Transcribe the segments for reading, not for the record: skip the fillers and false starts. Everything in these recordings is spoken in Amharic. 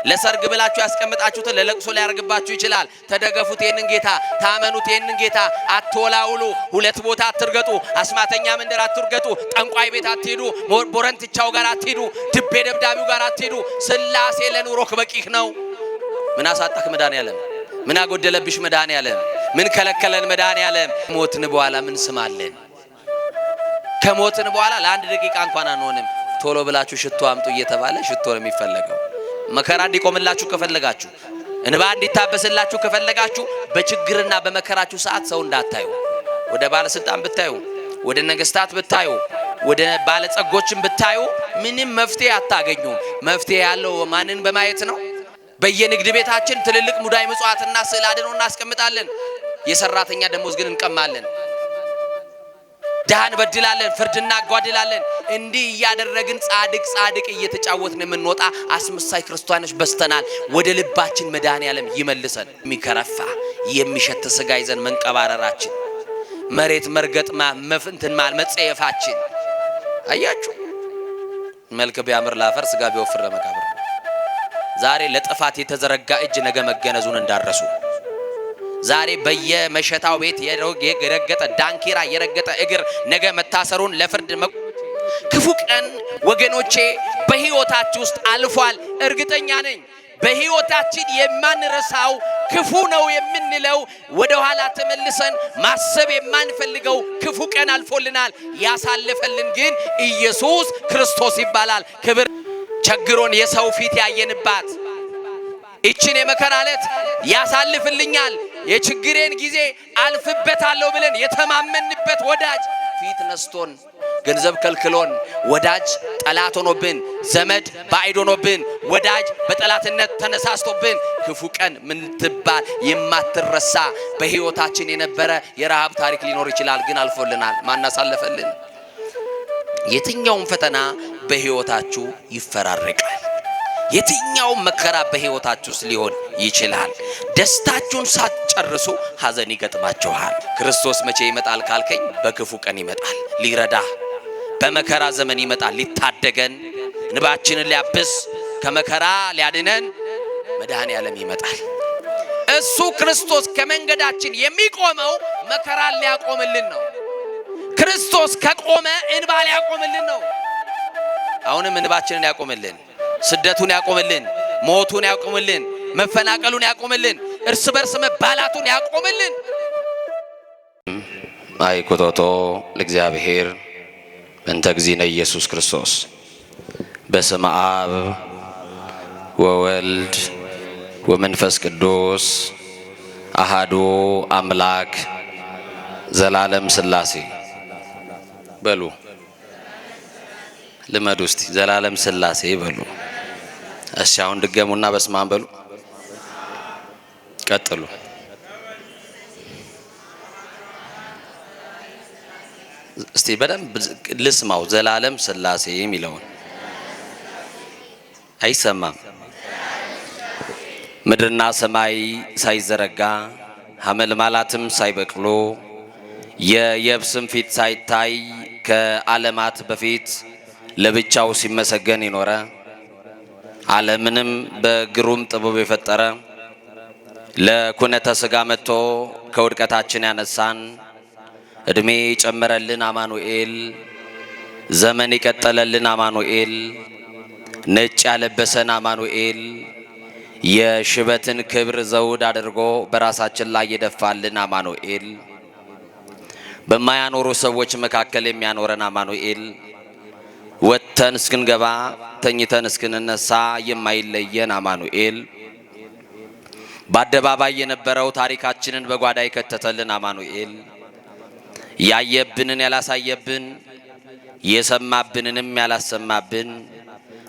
ለሰርግ ብላችሁ ያስቀምጣችሁት ለለቅሶ ሊያርግባችሁ ይችላል። ተደገፉት ይሄንን ጌታ፣ ታመኑት ይሄንን ጌታ። አትወላውሉ፣ ሁለት ቦታ አትርገጡ፣ አስማተኛ መንደር አትርገጡ፣ ጠንቋይ ቤት አትሄዱ፣ ቦረንትቻው ጋር አትሄዱ፣ ድቤ ደብዳቢው ጋር አትሄዱ። ስላሴ ለኑሮክ በቂህ ነው። ምን አሳጣክ መድኃኔዓለም? ምን አጎደለብሽ መድኃኔዓለም? ምን ከለከለን መድኃኔዓለም? ሞትን በኋላ ምን ስማለን? ከሞትን በኋላ ለአንድ ደቂቃ እንኳን አንሆንም። ቶሎ ብላችሁ ሽቶ አምጡ እየተባለ ሽቶ ነው የሚፈለገው። መከራ እንዲቆምላችሁ ከፈለጋችሁ፣ እንባ እንዲታበስላችሁ ከፈለጋችሁ በችግርና በመከራችሁ ሰዓት ሰው እንዳታዩ። ወደ ባለስልጣን ብታዩ፣ ወደ ነገስታት ብታዩ፣ ወደ ባለጸጎችን ብታዩ ምንም መፍትሄ አታገኙም። መፍትሄ ያለው ማንን በማየት ነው? በየንግድ ቤታችን ትልልቅ ሙዳይ ምጽዋትና ስዕል አድኖ እናስቀምጣለን። የሰራተኛ ደሞዝ ግን እንቀማለን። ዳን በድላለን፣ ፍርድና አጓድላለን። እንዲህ እያደረግን ጻድቅ እየተጫወትን የምንወጣ አስመሳይ ክርስቲያኖች በስተናል። ወደ ልባችን መድኃኔዓለም ይመልሰን። የሚከረፋ የሚሸት ስጋ ይዘን መንቀባረራችን፣ መሬት መርገጥማ መፍንትን መጸየፋችን። አያችሁ፣ መልክ ቢያምር ላፈር ስጋ ቢወፍር ለመቃብር። ዛሬ ለጥፋት የተዘረጋ እጅ ነገ መገነዙን እንዳረሱ። ዛሬ በየመሸታው ቤት የረገጠ ዳንኪራ የረገጠ እግር ነገ መታሰሩን ለፍርድ ክፉ ቀን ወገኖቼ በህይወታችሁ ውስጥ አልፏል። እርግጠኛ ነኝ በህይወታችን የማንረሳው ክፉ ነው የምንለው ወደ ኋላ ተመልሰን ማሰብ የማንፈልገው ክፉ ቀን አልፎልናል። ያሳለፈልን ግን ኢየሱስ ክርስቶስ ይባላል። ክብር ቸግሮን የሰው ፊት ያየንባት እቺን የመከራ ዕለት ያሳልፍልኛል፣ የችግሬን ጊዜ አልፍበታለሁ ብለን የተማመንበት ወዳጅ ፊት ነስቶን ገንዘብ ከልክሎን ወዳጅ ጠላት ሆኖብን፣ ዘመድ ባዕድ ሆኖብን፣ ወዳጅ በጠላትነት ተነሳስቶብን ክፉ ቀን ምን ትባል የማትረሳ በህይወታችን የነበረ የረሃብ ታሪክ ሊኖር ይችላል። ግን አልፎልናል። ማን አሳለፈልን? የትኛውም ፈተና በህይወታችሁ ይፈራረቃል። የትኛውም መከራ በህይወታችሁ ሊሆን ይችላል። ደስታችሁን ሳትጨርሱ ሐዘን ይገጥማችኋል። ክርስቶስ መቼ ይመጣል ካልከኝ፣ በክፉ ቀን ይመጣል ሊረዳ፣ በመከራ ዘመን ይመጣል ሊታደገን፣ እንባችንን ሊያብስ፣ ከመከራ ሊያድነን መድኃኔዓለም ይመጣል። እሱ ክርስቶስ ከመንገዳችን የሚቆመው መከራን ሊያቆምልን ነው። ክርስቶስ ከቆመ እንባ ሊያቆምልን ነው። አሁንም እንባችንን ያቆምልን፣ ስደቱን ያቆምልን፣ ሞቱን ያቆምልን፣ መፈናቀሉን ያቆምልን፣ እርስ በርስ መባላቱን ያቆምልን። አይኮቶቶ ለእግዚአብሔር እንተ እግዚእነ ኢየሱስ ክርስቶስ። በስመ አብ ወወልድ ወመንፈስ ቅዱስ አሃዱ አምላክ ዘላለም ሥላሴ በሉ። ልመዱ እስቲ ዘላለም ሥላሴ በሉ። እሺ አሁን ድገሙና በስመ አብ በሉ። ቀጥሉ። እስቲ በደንብ ልስማው። ዘላለም ሥላሴ የሚለውን አይሰማም? ምድርና ሰማይ ሳይዘረጋ ሐመልማላትም ሳይበቅሉ የየብስም ፊት ሳይታይ ከዓለማት በፊት ለብቻው ሲመሰገን ይኖረ ዓለምንም በግሩም ጥበብ የፈጠረ ለኩነተ ሥጋ መጥቶ ከውድቀታችን ያነሳን እድሜ ጨመረልን አማኑኤል፣ ዘመን የቀጠለልን አማኑኤል፣ ነጭ ያለበሰን አማኑኤል፣ የሽበትን ክብር ዘውድ አድርጎ በራሳችን ላይ የደፋልን አማኑኤል፣ በማያኖሩ ሰዎች መካከል የሚያኖረን አማኑኤል፣ ወጥተን እስክንገባ ተኝተን እስክንነሳ የማይለየን አማኑኤል፣ በአደባባይ የነበረው ታሪካችንን በጓዳ የከተተልን አማኑኤል፣ ያየብንን ያላሳየብን የሰማብንንም ያላሰማብን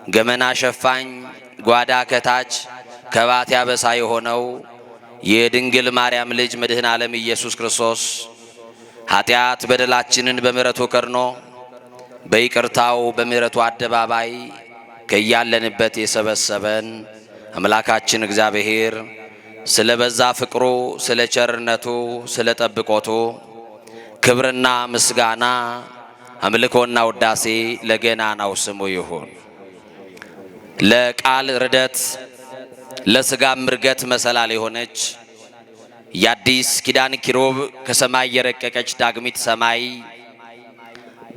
ገመና ሸፋኝ ጓዳ ከታች ከባት ያበሳ የሆነው የድንግል ማርያም ልጅ መድኃኔ ዓለም ኢየሱስ ክርስቶስ ኃጢአት በደላችንን በምሕረቱ ከርኖ በይቅርታው በምሕረቱ አደባባይ ከያለንበት የሰበሰበን አምላካችን እግዚአብሔር ስለ በዛ ፍቅሩ፣ ስለ ቸርነቱ፣ ስለ ጠብቆቱ ክብርና ምስጋና አምልኮና ውዳሴ ለገናናው ስሙ ይሁን። ለቃል ርደት ለስጋም ምርገት መሰላል የሆነች የአዲስ ኪዳን ኪሩብ ከሰማይ የረቀቀች ዳግሚት ሰማይ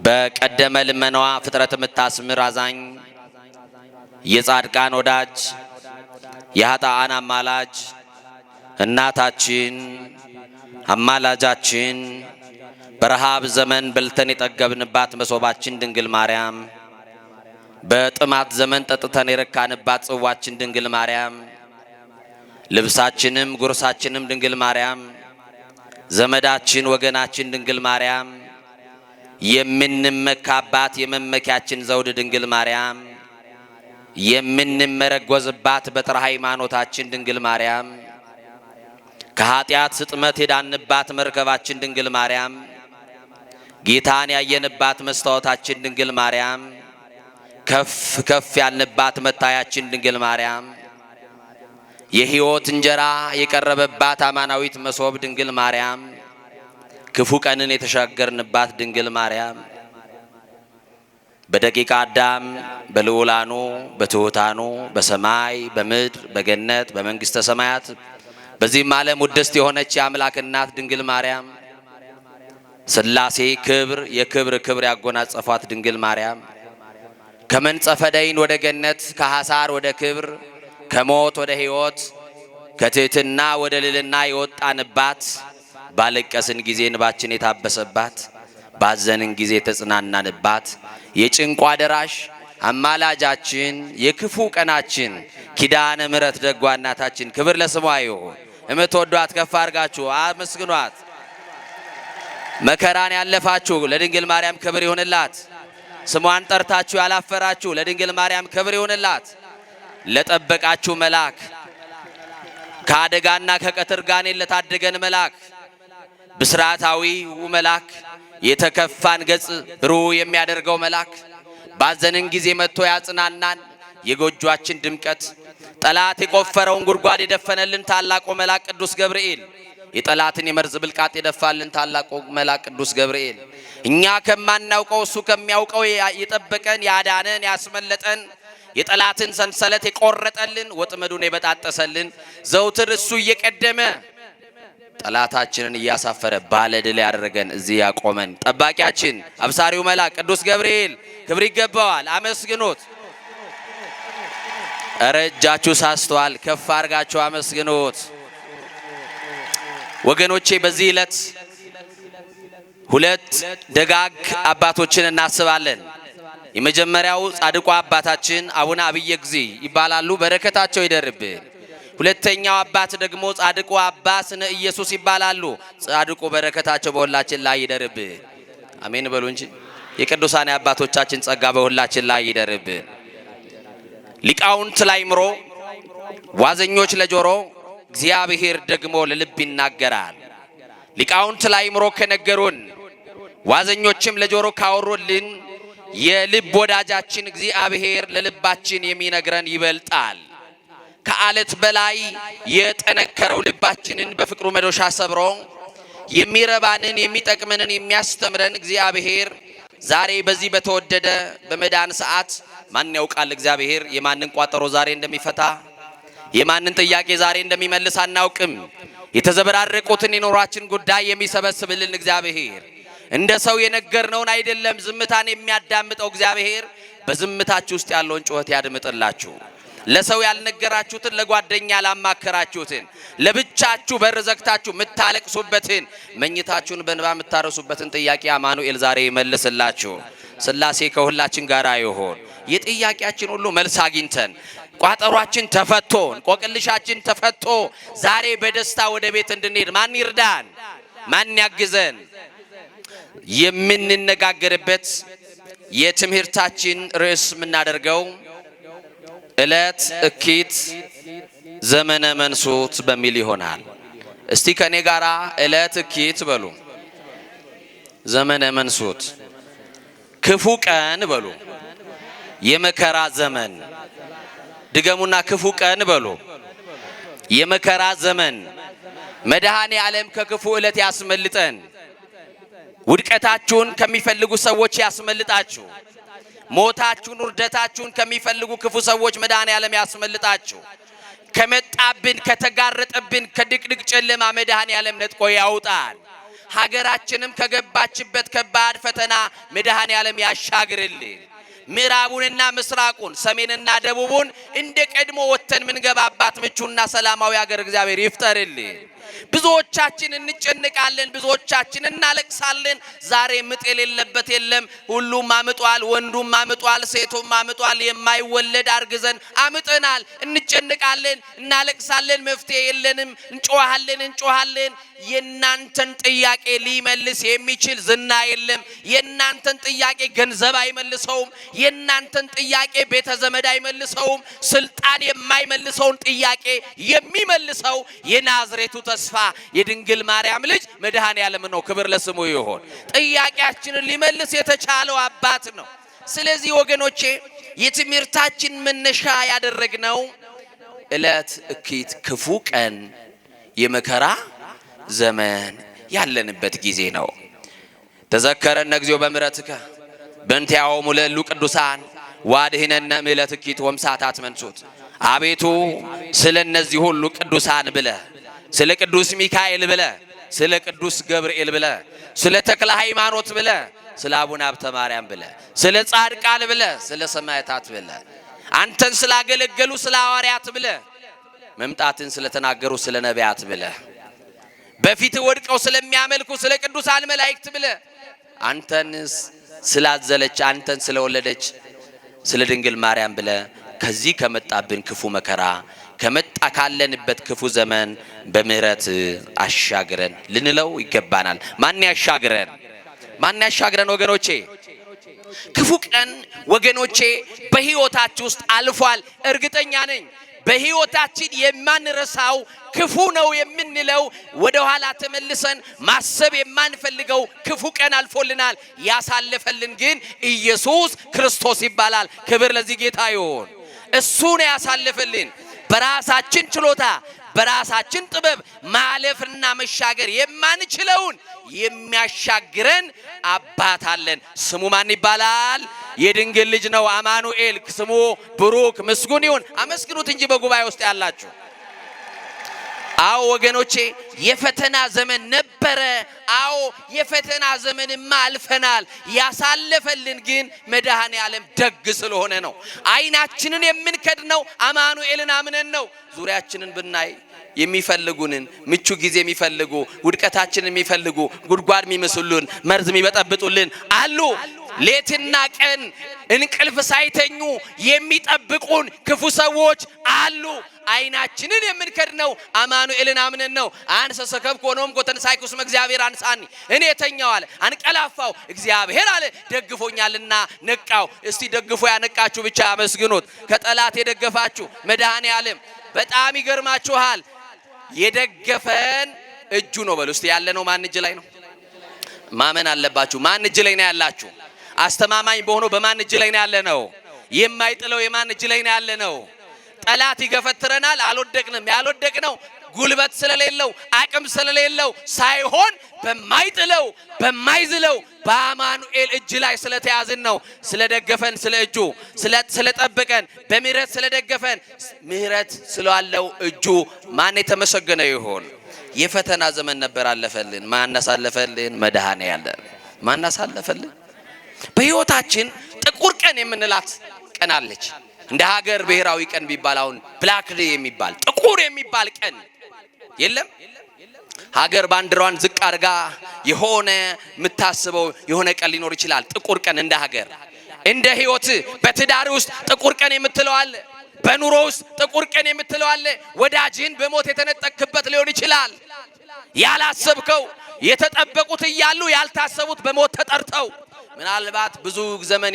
በቀደመ ልመናዋ ፍጥረት የምታስምር አዛኝ የጻድቃን ወዳጅ የኃጥአን አማላጅ እናታችን አማላጃችን በረሃብ ዘመን በልተን የጠገብንባት መሶባችን ድንግል ማርያም በጥማት ዘመን ጠጥተን የረካንባት ጽዋችን ድንግል ማርያም ልብሳችንም ጉርሳችንም ድንግል ማርያም ዘመዳችን ወገናችን ድንግል ማርያም የምንመካባት የመመኪያችን ዘውድ ድንግል ማርያም የምንመረጎዝባት በትረ ሃይማኖታችን ድንግል ማርያም ከኃጢአት ስጥመት የዳንባት መርከባችን ድንግል ማርያም ጌታን ያየንባት መስታወታችን ድንግል ማርያም ከፍ ከፍ ያልንባት መታያችን ድንግል ማርያም የሕይወት እንጀራ የቀረበባት አማናዊት መሶብ ድንግል ማርያም ክፉ ቀንን የተሻገርንባት ድንግል ማርያም በደቂቀ አዳም በልዑላኑ በትሑታኑ በሰማይ በምድር በገነት በመንግሥተ ሰማያት በዚህም ዓለም ውድስት የሆነች የአምላክ እናት ድንግል ማርያም ሥላሴ ክብር የክብር ክብር ያጎናጸፏት ድንግል ማርያም ከመንጸፈ ደይን ወደ ገነት ከሐሳር ወደ ክብር ከሞት ወደ ሕይወት ከትሕትና ወደ ልዕልና የወጣንባት ባለቀስን ጊዜ እንባችን የታበሰባት ባዘንን ጊዜ የተጽናናንባት የጭንቋ ደራሽ አማላጃችን የክፉ ቀናችን ኪዳነ ምሕረት ደጓ እናታችን ክብር ለስሟ ይሁን። እምትወዷት ከፍ አድርጋችሁ አመስግኗት። መከራን ያለፋችሁ ለድንግል ማርያም ክብር ይሁንላት። ስሟን ጠርታችሁ ያላፈራችሁ ለድንግል ማርያም ክብር ይሁንላት። ለጠበቃችሁ መልአክ ከአደጋና ከቀትር ጋኔን ለታደገን መልአክ ብስራታዊው መልአክ የተከፋን ገጽ ብሩህ የሚያደርገው መልአክ ባዘንን ጊዜ መጥቶ ያጽናናን የጎጆአችን ድምቀት ጠላት የቆፈረውን ጉድጓድ የደፈነልን ታላቁ መልአክ ቅዱስ ገብርኤል የጠላትን የመርዝ ብልቃጥ የደፋልን ታላቁ መልአክ ቅዱስ ገብርኤል እኛ ከማናውቀው እሱ ከሚያውቀው የጠበቀን ያዳነን ያስመለጠን የጠላትን ሰንሰለት የቆረጠልን ወጥመዱን የበጣጠሰልን ዘውትር እሱ እየቀደመ ጠላታችንን እያሳፈረ ባለድል ያደረገን እዚህ ያቆመን ጠባቂያችን አብሳሪው መልአክ ቅዱስ ገብርኤል ክብር ይገባዋል። አመስግኑት። ኧረ እጃችሁ ሳስተዋል ከፍ አድርጋችሁ አመስግኑት። ወገኖቼ በዚህ ዕለት ሁለት ደጋግ አባቶችን እናስባለን። የመጀመሪያው ጻድቁ አባታችን አቡነ አብየ እግዚእ ይባላሉ። በረከታቸው ይደርብን። ሁለተኛው አባት ደግሞ ጻድቁ አባ ስነ ኢየሱስ ይባላሉ። ጻድቁ በረከታቸው በሁላችን ላይ ይደርብን። አሜን በሉ እንጂ የቅዱሳን አባቶቻችን ጸጋ በሁላችን ላይ ይደርብን። ሊቃውንት ለአእምሮ ዋዘኞች ለጆሮ እግዚአብሔር ደግሞ ለልብ ይናገራል። ሊቃውንት ለአእምሮ ከነገሩን ዋዘኞችም ለጆሮ ካወሩልን የልብ ወዳጃችን እግዚአብሔር ለልባችን የሚነግረን ይበልጣል። ከአለት በላይ የጠነከረው ልባችንን በፍቅሩ መዶሻ ሰብሮ የሚረባንን የሚጠቅመንን የሚያስተምረን እግዚአብሔር ዛሬ በዚህ በተወደደ በመዳን ሰዓት ማን ያውቃል እግዚአብሔር የማንን ቋጠሮ ዛሬ እንደሚፈታ የማንን ጥያቄ ዛሬ እንደሚመልስ አናውቅም። የተዘበራረቁትን የኖራችን ጉዳይ የሚሰበስብልን እግዚአብሔር እንደ ሰው የነገርነውን አይደለም ዝምታን የሚያዳምጠው እግዚአብሔር በዝምታችሁ ውስጥ ያለውን ጩኸት ያድምጥላችሁ። ለሰው ያልነገራችሁትን ለጓደኛ ያላማከራችሁትን ለብቻችሁ በር ዘግታችሁ የምታለቅሱበትን መኝታችሁን በእንባ የምታረሱበትን ጥያቄ አማኑኤል ዛሬ ይመልስላችሁ። ሥላሴ ከሁላችን ጋር ይሁን። የጥያቄያችን ሁሉ መልስ አግኝተን ቋጠሯችን ተፈቶ እንቆቅልሻችን ተፈቶ ዛሬ በደስታ ወደ ቤት እንድንሄድ ማን ይርዳን? ማን ያግዘን? የምንነጋገርበት የትምህርታችን ርዕስ የምናደርገው ዕለት እኪት ዘመነ መንሱት በሚል ይሆናል። እስቲ ከኔ ጋራ ዕለት እኪት በሉ። ዘመነ መንሱት ክፉ ቀን በሉ። የመከራ ዘመን ድገሙና ክፉ ቀን በሉ። የመከራ ዘመን መድኃኔ ዓለም ከክፉ ዕለት ያስመልጠን። ውድቀታችሁን ከሚፈልጉ ሰዎች ያስመልጣችሁ። ሞታችሁን ውርደታችሁን ከሚፈልጉ ክፉ ሰዎች መድኃኔ ዓለም ያስመልጣችሁ። ከመጣብን ከተጋረጠብን ከድቅድቅ ጨለማ መድኃኔዓለም ነጥቆ ያውጣን። ሀገራችንም ከገባችበት ከባድ ፈተና መድኃኔዓለም ያሻግርልን። ምዕራቡንና ምስራቁን ሰሜንና ደቡቡን እንደ ቀድሞ ወተን ምንገባባት ምቹና ሰላማዊ ሀገር እግዚአብሔር ይፍጠርልን። ብዙዎቻችን እንጨነቃለን፣ ብዙዎቻችን እናለቅሳለን። ዛሬ ምጥ የሌለበት የለም። ሁሉም አምጧል፣ ወንዱም አምጧል፣ ሴቱም አምጧል። የማይወለድ አርግዘን አምጠናል። እንጨነቃለን፣ እናለቅሳለን። መፍትሄ የለንም። እንጮሃለን። የናንተን ጥያቄ ሊመልስ የሚችል ዝና የለም። የናንተን ጥያቄ ገንዘብ አይመልሰውም። የናንተን ጥያቄ ቤተ ዘመድ አይመልሰውም። ስልጣን የማይመልሰውን ጥያቄ የሚመልሰው የናዝሬቱ ተስፋ የድንግል ማርያም ልጅ መድኃኔዓለም ነው። ክብር ለስሙ ይሁን። ጥያቄያችንን ሊመልስ የተቻለው አባት ነው። ስለዚህ ወገኖቼ የትምህርታችን መነሻ ያደረግነው ዕለት እኪት ክፉ ቀን የመከራ ዘመን ያለንበት ጊዜ ነው። ተዘከረነ እግዚኦ በምሕረትከ በእንቲአሆሙ ለእሉ ቅዱሳን ዋድኅነነ ምሕረት እኪት ወምሳታት መንሱት። አቤቱ ስለ እነዚህ ሁሉ ቅዱሳን ብለ፣ ስለ ቅዱስ ሚካኤል ብለ፣ ስለ ቅዱስ ገብርኤል ብለ፣ ስለ ተክለ ሃይማኖት ብለ፣ ስለ አቡነ ሀብተ ማርያም ብለ፣ ስለ ጻድቃን ብለ፣ ስለ ሰማዕታት ብለ፣ አንተን ስላገለገሉ ስለ ሐዋርያት ብለ፣ መምጣትን ስለተናገሩ ስለ ነቢያት ብለ፣ በፊት ወድቀው ስለሚያመልኩ ስለ ቅዱሳን መላእክት ብለ፣ አንተን ስላዘለች አንተን ስለወለደች ስለ ድንግል ማርያም ብለ ከዚህ ከመጣብን ክፉ መከራ ከመጣ ካለንበት ክፉ ዘመን በምህረት አሻግረን ልንለው ይገባናል። ማን ያሻግረን? ማን ያሻግረን? ወገኖቼ ክፉ ቀን ወገኖቼ በህይወታችሁ ውስጥ አልፏል። እርግጠኛ ነኝ በህይወታችን የማንረሳው ክፉ ነው የምንለው ወደ ኋላ ተመልሰን ማሰብ የማንፈልገው ክፉ ቀን አልፎልናል። ያሳለፈልን ግን ኢየሱስ ክርስቶስ ይባላል። ክብር ለዚህ ጌታ ይሁን። እሱ ነው ያሳለፈልን። በራሳችን ችሎታ በራሳችን ጥበብ ማለፍና መሻገር የማንችለውን የሚያሻግረን አባት አለን። ስሙ ማን ይባላል? የድንግል ልጅ ነው፣ አማኑኤል። ስሙ ብሩክ ምስጉን ይሁን። አመስግኑት እንጂ በጉባኤ ውስጥ ያላችሁ። አዎ ወገኖቼ የፈተና ዘመን ነበረ። አዎ የፈተና ዘመንማ አልፈናል። ያሳለፈልን ግን መድኃኔዓለም ደግ ስለሆነ ነው። አይናችንን የምንከድነው አማኑኤልን አምነን ነው። ዙሪያችንን ብናይ የሚፈልጉንን ምቹ ጊዜ የሚፈልጉ ውድቀታችንን የሚፈልጉ ጉድጓድ የሚመስሉን መርዝ የሚበጠብጡልን አሉ። ሌትና ቀን እንቅልፍ ሳይተኙ የሚጠብቁን ክፉ ሰዎች አሉ። አይናችንን የምንከድነው አማኑኤልን አምነን ነው። አንሰ ሰከብኩ ወኖም ኮተንሳይኩስ እግዚአብሔር አንሳኒ፣ እኔ ተኛው አለ አንቀላፋው እግዚአብሔር አለ ደግፎኛልና ነቃው። እስቲ ደግፎ ያነቃችሁ ብቻ አመስግኑት። ከጠላት የደገፋችሁ መድኃኔዓለም በጣም ይገርማችኋል። የደገፈን እጁ ነው በሉ። እስቲ ያለነው ማን እጅ ላይ ነው? ማመን አለባችሁ። ማን እጅ ላይ ነው ያላችሁ? አስተማማኝ በሆነው በማን እጅ ላይ ነው ያለነው? የማይጥለው የማን እጅ ላይ ነው ያለነው? ጠላት ይገፈትረናል፣ አልወደቅንም። ያልወደቅነው ጉልበት ስለሌለው አቅም ስለሌለው ሳይሆን በማይጥለው በማይዝለው በአማኑኤል እጅ ላይ ስለተያዝን ነው። ስለደገፈን ስለ እጁ ስለጠበቀን በምህረት ስለደገፈን ምህረት ስላለው እጁ ማን የተመሰገነ ይሁን። የፈተና ዘመን ነበር አለፈልን። ማን አሳለፈልን? መድኃኔዓለም። ማን አሳለፈልን? በህይወታችን ጥቁር ቀን የምንላት ቀን አለች። እንደ ሀገር ብሔራዊ ቀን ቢባል አሁን ብላክ ዴይ የሚባል ጥቁር የሚባል ቀን የለም። ሀገር ባንዲራዋን ዝቅ አድርጋ የሆነ የምታስበው የሆነ ቀን ሊኖር ይችላል። ጥቁር ቀን እንደ ሀገር እንደ ህይወት በትዳር ውስጥ ጥቁር ቀን የምትለው አለ። በኑሮ ውስጥ ጥቁር ቀን የምትለው አለ። ወዳጅን በሞት የተነጠቅበት ሊሆን ይችላል። ያላሰብከው የተጠበቁት እያሉ ያልታሰቡት በሞት ተጠርተው ምናልባት ብዙ ዘመን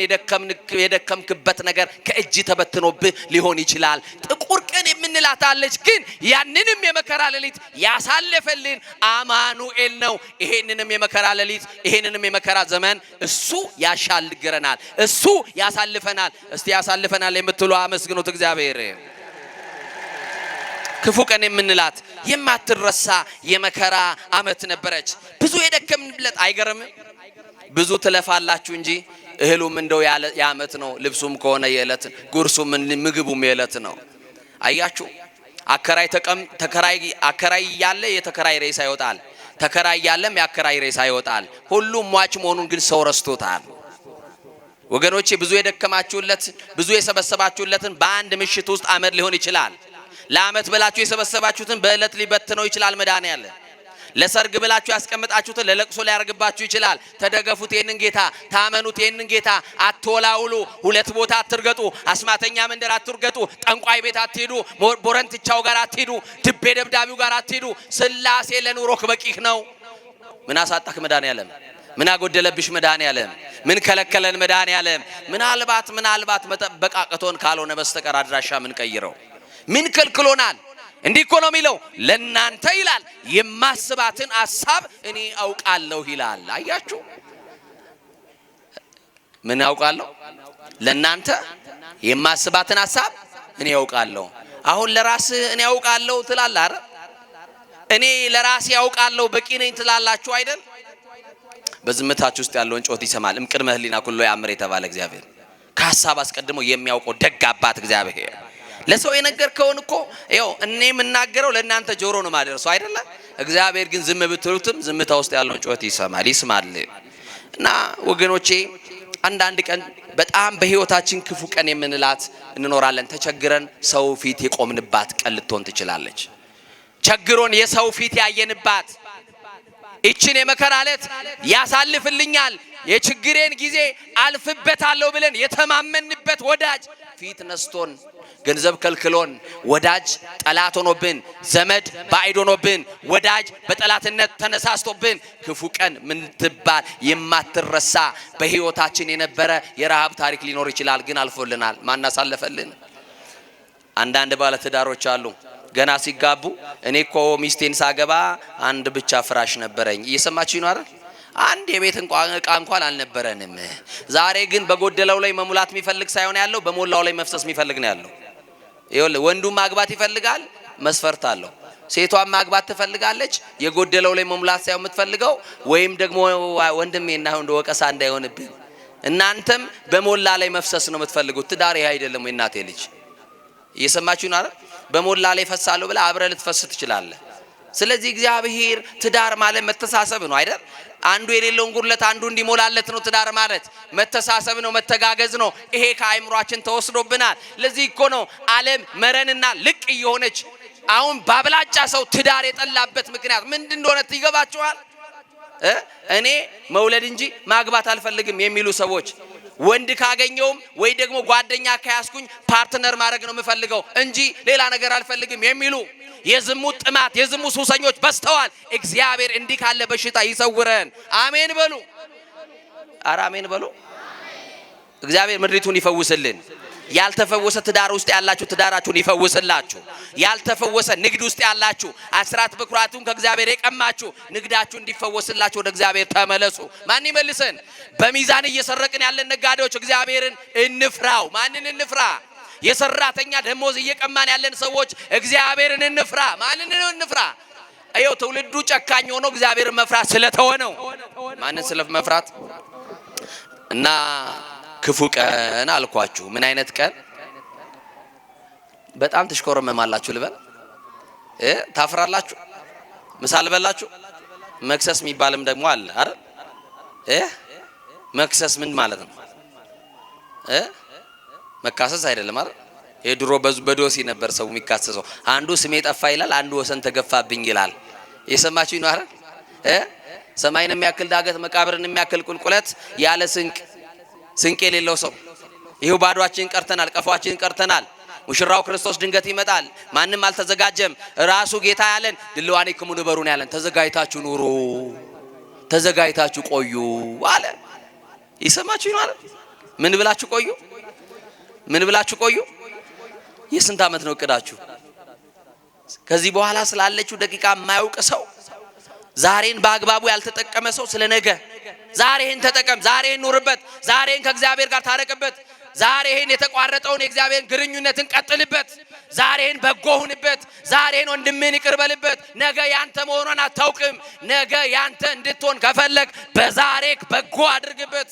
የደከምክበት ነገር ከእጅ ተበትኖብህ ሊሆን ይችላል። ጥቁር ቀን የምንላት አለች። ግን ያንንም የመከራ ሌሊት ያሳለፈልን አማኑኤል ነው። ይሄንንም የመከራ ሌሊት ይሄንንም የመከራ ዘመን እሱ ያሻግረናል፣ እሱ ያሳልፈናል። እስቲ ያሳልፈናል የምትሉ አመስግኑት እግዚአብሔር። ክፉ ቀን የምንላት የማትረሳ የመከራ ዓመት ነበረች። ብዙ የደከምንለት አይገርምም? ብዙ ትለፋላችሁ እንጂ እህሉም እንደው የዓመት ነው። ልብሱም ከሆነ የዕለት፣ ጉርሱም ምግቡም የዕለት ነው። አያችሁ አከራይ ያለ የተከራይ ሬሳ ይወጣል፣ ተከራይ ያለም ያከራይ ሬሳ ይወጣል። ሁሉም ሟች መሆኑን ግን ሰው ረስቶታል። ወገኖቼ ብዙ የደከማችሁለት ብዙ የሰበሰባችሁለትን በአንድ ምሽት ውስጥ አመድ ሊሆን ይችላል። ለአመት ብላችሁ የሰበሰባችሁትን በእለት ሊበትነው ይችላል መድኃኒዓለም። ለሰርግ ብላችሁ ያስቀምጣችሁትን ለለቅሶ ሊያርግባችሁ ይችላል። ተደገፉት ይሄንን ጌታ፣ ታመኑት ይሄንን ጌታ። አትወላውሉ፣ ሁለት ቦታ አትርገጡ፣ አስማተኛ መንደር አትርገጡ፣ ጠንቋይ ቤት አትሄዱ፣ ቦረንትቻው ጋር አትሄዱ፣ ድቤ ደብዳቢው ጋር አትሄዱ። ስላሴ ለኑሮክ በቂህ ነው። ምን አሳጣክ መድኃኒዓለም? ምን አጎደለብሽ መድኃኒዓለም? ምን ከለከለን መድኃኒዓለም? ምናልባት መጠበቅ አቅቶን ካልሆነ በስተቀር አድራሻ ምን ቀይረው ምን ከልክሎናል? እንዲህ እኮ ነው የሚለው፣ ለናንተ ይላል የማስባትን ሐሳብ እኔ አውቃለሁ ይላል። አያችሁ፣ ምን አውቃለሁ? ለናንተ የማስባትን ሐሳብ እኔ አውቃለሁ። አሁን ለራስህ እኔ አውቃለሁ ትላለህ አይደል? እኔ ለራሴ አውቃለሁ በቂ ነኝ ትላላችሁ አይደል? በዝምታችሁ ውስጥ ያለውን ጮት ይሰማል። እምቅድመ ህሊና ኩሎ ያምር የተባለ እግዚአብሔር፣ ከሐሳብ አስቀድሞ የሚያውቀው ደግ አባት እግዚአብሔር። ለሰው የነገርከውን እኮ ይኸው እኔ የምናገረው ለእናንተ ጆሮ ነው ማደርሰው አይደለ? እግዚአብሔር ግን ዝም ብትሉትም ዝምታ ውስጥ ያለውን ጮት ይስማል። እና ወገኖቼ አንዳንድ ቀን በጣም በህይወታችን ክፉ ቀን የምንላት እንኖራለን። ተቸግረን ሰው ፊት የቆምንባት ቀን ልትሆን ትችላለች። ቸግሮን የሰው ፊት ያየንባት እቺን የመከራ ዕለት ያሳልፍልኛል የችግሬን ጊዜ አልፍበታለሁ ብለን የተማመንበት ወዳጅ ፊት ነስቶን ገንዘብ ከልክሎን ወዳጅ ጠላት ሆኖብን ዘመድ ባዕድ ሆኖብን ወዳጅ በጠላትነት ተነሳስቶብን ክፉ ቀን ምን ትባል የማትረሳ በህይወታችን የነበረ የረሃብ ታሪክ ሊኖር ይችላል። ግን አልፎልናል። ማን አሳለፈልን? አንዳንድ ባለ ትዳሮች አሉ ገና ሲጋቡ እኔ እኮ ሚስቴን ሳገባ አንድ ብቻ ፍራሽ ነበረኝ። እየሰማችሁ ነው አይደል? አንድ የቤት ዕቃ እንኳን አልነበረንም። ዛሬ ግን በጎደለው ላይ መሙላት የሚፈልግ ሳይሆን ያለው በሞላው ላይ መፍሰስ የሚፈልግ ነው ያለው። ይኸውልህ ወንዱም ማግባት ይፈልጋል፣ መስፈርት አለው። ሴቷም ማግባት ትፈልጋለች፣ የጎደለው ላይ መሙላት ሳይሆን የምትፈልገው። ወይም ደግሞ ወንድሜና ወንድ ወቀሳ እንዳይሆንብን እናንተም በሞላ ላይ መፍሰስ ነው የምትፈልጉት። ትዳር ይሄ አይደለም ወይ እናቴ ልጅ? እየሰማችሁ ነው አይደል? በሞላ ላይ ፈሳለሁ ብለ አብረ ልትፈስ ትችላለህ። ስለዚህ እግዚአብሔር ትዳር ማለት መተሳሰብ ነው አይደል? አንዱ የሌለውን ጉድለት አንዱ እንዲሞላለት ነው ትዳር ማለት። መተሳሰብ ነው፣ መተጋገዝ ነው። ይሄ ከአይምሯችን ተወስዶብናል። ለዚህ እኮ ነው ዓለም መረንና ልቅ እየሆነች አሁን ባብላጫ ሰው ትዳር የጠላበት ምክንያት ምንድን እንደሆነ ይገባችኋል? እኔ መውለድ እንጂ ማግባት አልፈልግም የሚሉ ሰዎች ወንድ ካገኘውም ወይ ደግሞ ጓደኛ ከያስኩኝ ፓርትነር ማድረግ ነው የምፈልገው እንጂ ሌላ ነገር አልፈልግም የሚሉ የዝሙት ጥማት የዝሙት ሱሰኞች በስተዋል። እግዚአብሔር እንዲህ ካለ በሽታ ይሰውረን። አሜን በሉ። ኧረ አሜን በሉ። እግዚአብሔር ምድሪቱን ይፈውስልን። ያልተፈወሰ ትዳር ውስጥ ያላችሁ ትዳራችሁን ይፈውስላችሁ። ያልተፈወሰ ንግድ ውስጥ ያላችሁ አስራት በኩራቱን ከእግዚአብሔር የቀማችሁ ንግዳችሁ እንዲፈወስላችሁ ወደ እግዚአብሔር ተመለሱ። ማን ይመልሰን? በሚዛን እየሰረቅን ያለን ነጋዴዎች እግዚአብሔርን እንፍራው። ማንን እንፍራ? የሰራተኛ ደሞዝ እየቀማን ያለን ሰዎች እግዚአብሔርን እንፍራ። ማንን እንፍራ? አየው ትውልዱ ጨካኝ ሆኖ እግዚአብሔርን መፍራት ስለተወ ነው። ማንን ስለመፍራት እና ክፉ ቀን አልኳችሁ። ምን አይነት ቀን? በጣም ትሽኮረመማላችሁ ልበል? ታፍራላችሁ? ምሳል በላችሁ? መክሰስ የሚባልም ደግሞ አለ አይደል? መክሰስ ምን ማለት ነው? መካሰስ አይደለም አይደል? የድሮ በዶሲ ነበር ሰው የሚካሰሰው። አንዱ ስሜ ጠፋ ይላል፣ አንዱ ወሰን ተገፋብኝ ይላል። የሰማችሁኝ ነው አይደል? ሰማይን የሚያክል ዳገት መቃብርን የሚያክል ቁልቁለት ያለ ስንቅ የሌለው ሰው ይሄው ባዷችን ቀርተናል፣ ቀፏችን ቀርተናል። ሙሽራው ክርስቶስ ድንገት ይመጣል። ማንም አልተዘጋጀም። ራሱ ጌታ ያለን ድልዋኔ ከሙኑ በሩን ያለን ተዘጋጅታችሁ ኑሩ፣ ተዘጋጅታችሁ ቆዩ አለ። ይሰማችሁ ነው አይደል? ምን ብላችሁ ቆዩ? ምን ብላችሁ ቆዩ? የስንት ዓመት ነው እቅዳችሁ? ከዚህ በኋላ ስላለችው ደቂቃ የማያውቅ ሰው፣ ዛሬን በአግባቡ ያልተጠቀመ ሰው ስለ ነገ ዛሬን ተጠቀም፣ ዛሬን ኑርበት፣ ዛሬን ከእግዚአብሔር ጋር ታረቅበት፣ ዛሬን የተቋረጠውን የእግዚአብሔር ግንኙነትን ቀጥልበት፣ ዛሬን በጎ ሁንበት፣ ዛሬን ወንድምን ይቅርበልበት። ነገ ያንተ መሆኗን አታውቅም። ነገ ያንተ እንድትሆን ከፈለግ በዛሬክ በጎ አድርግበት።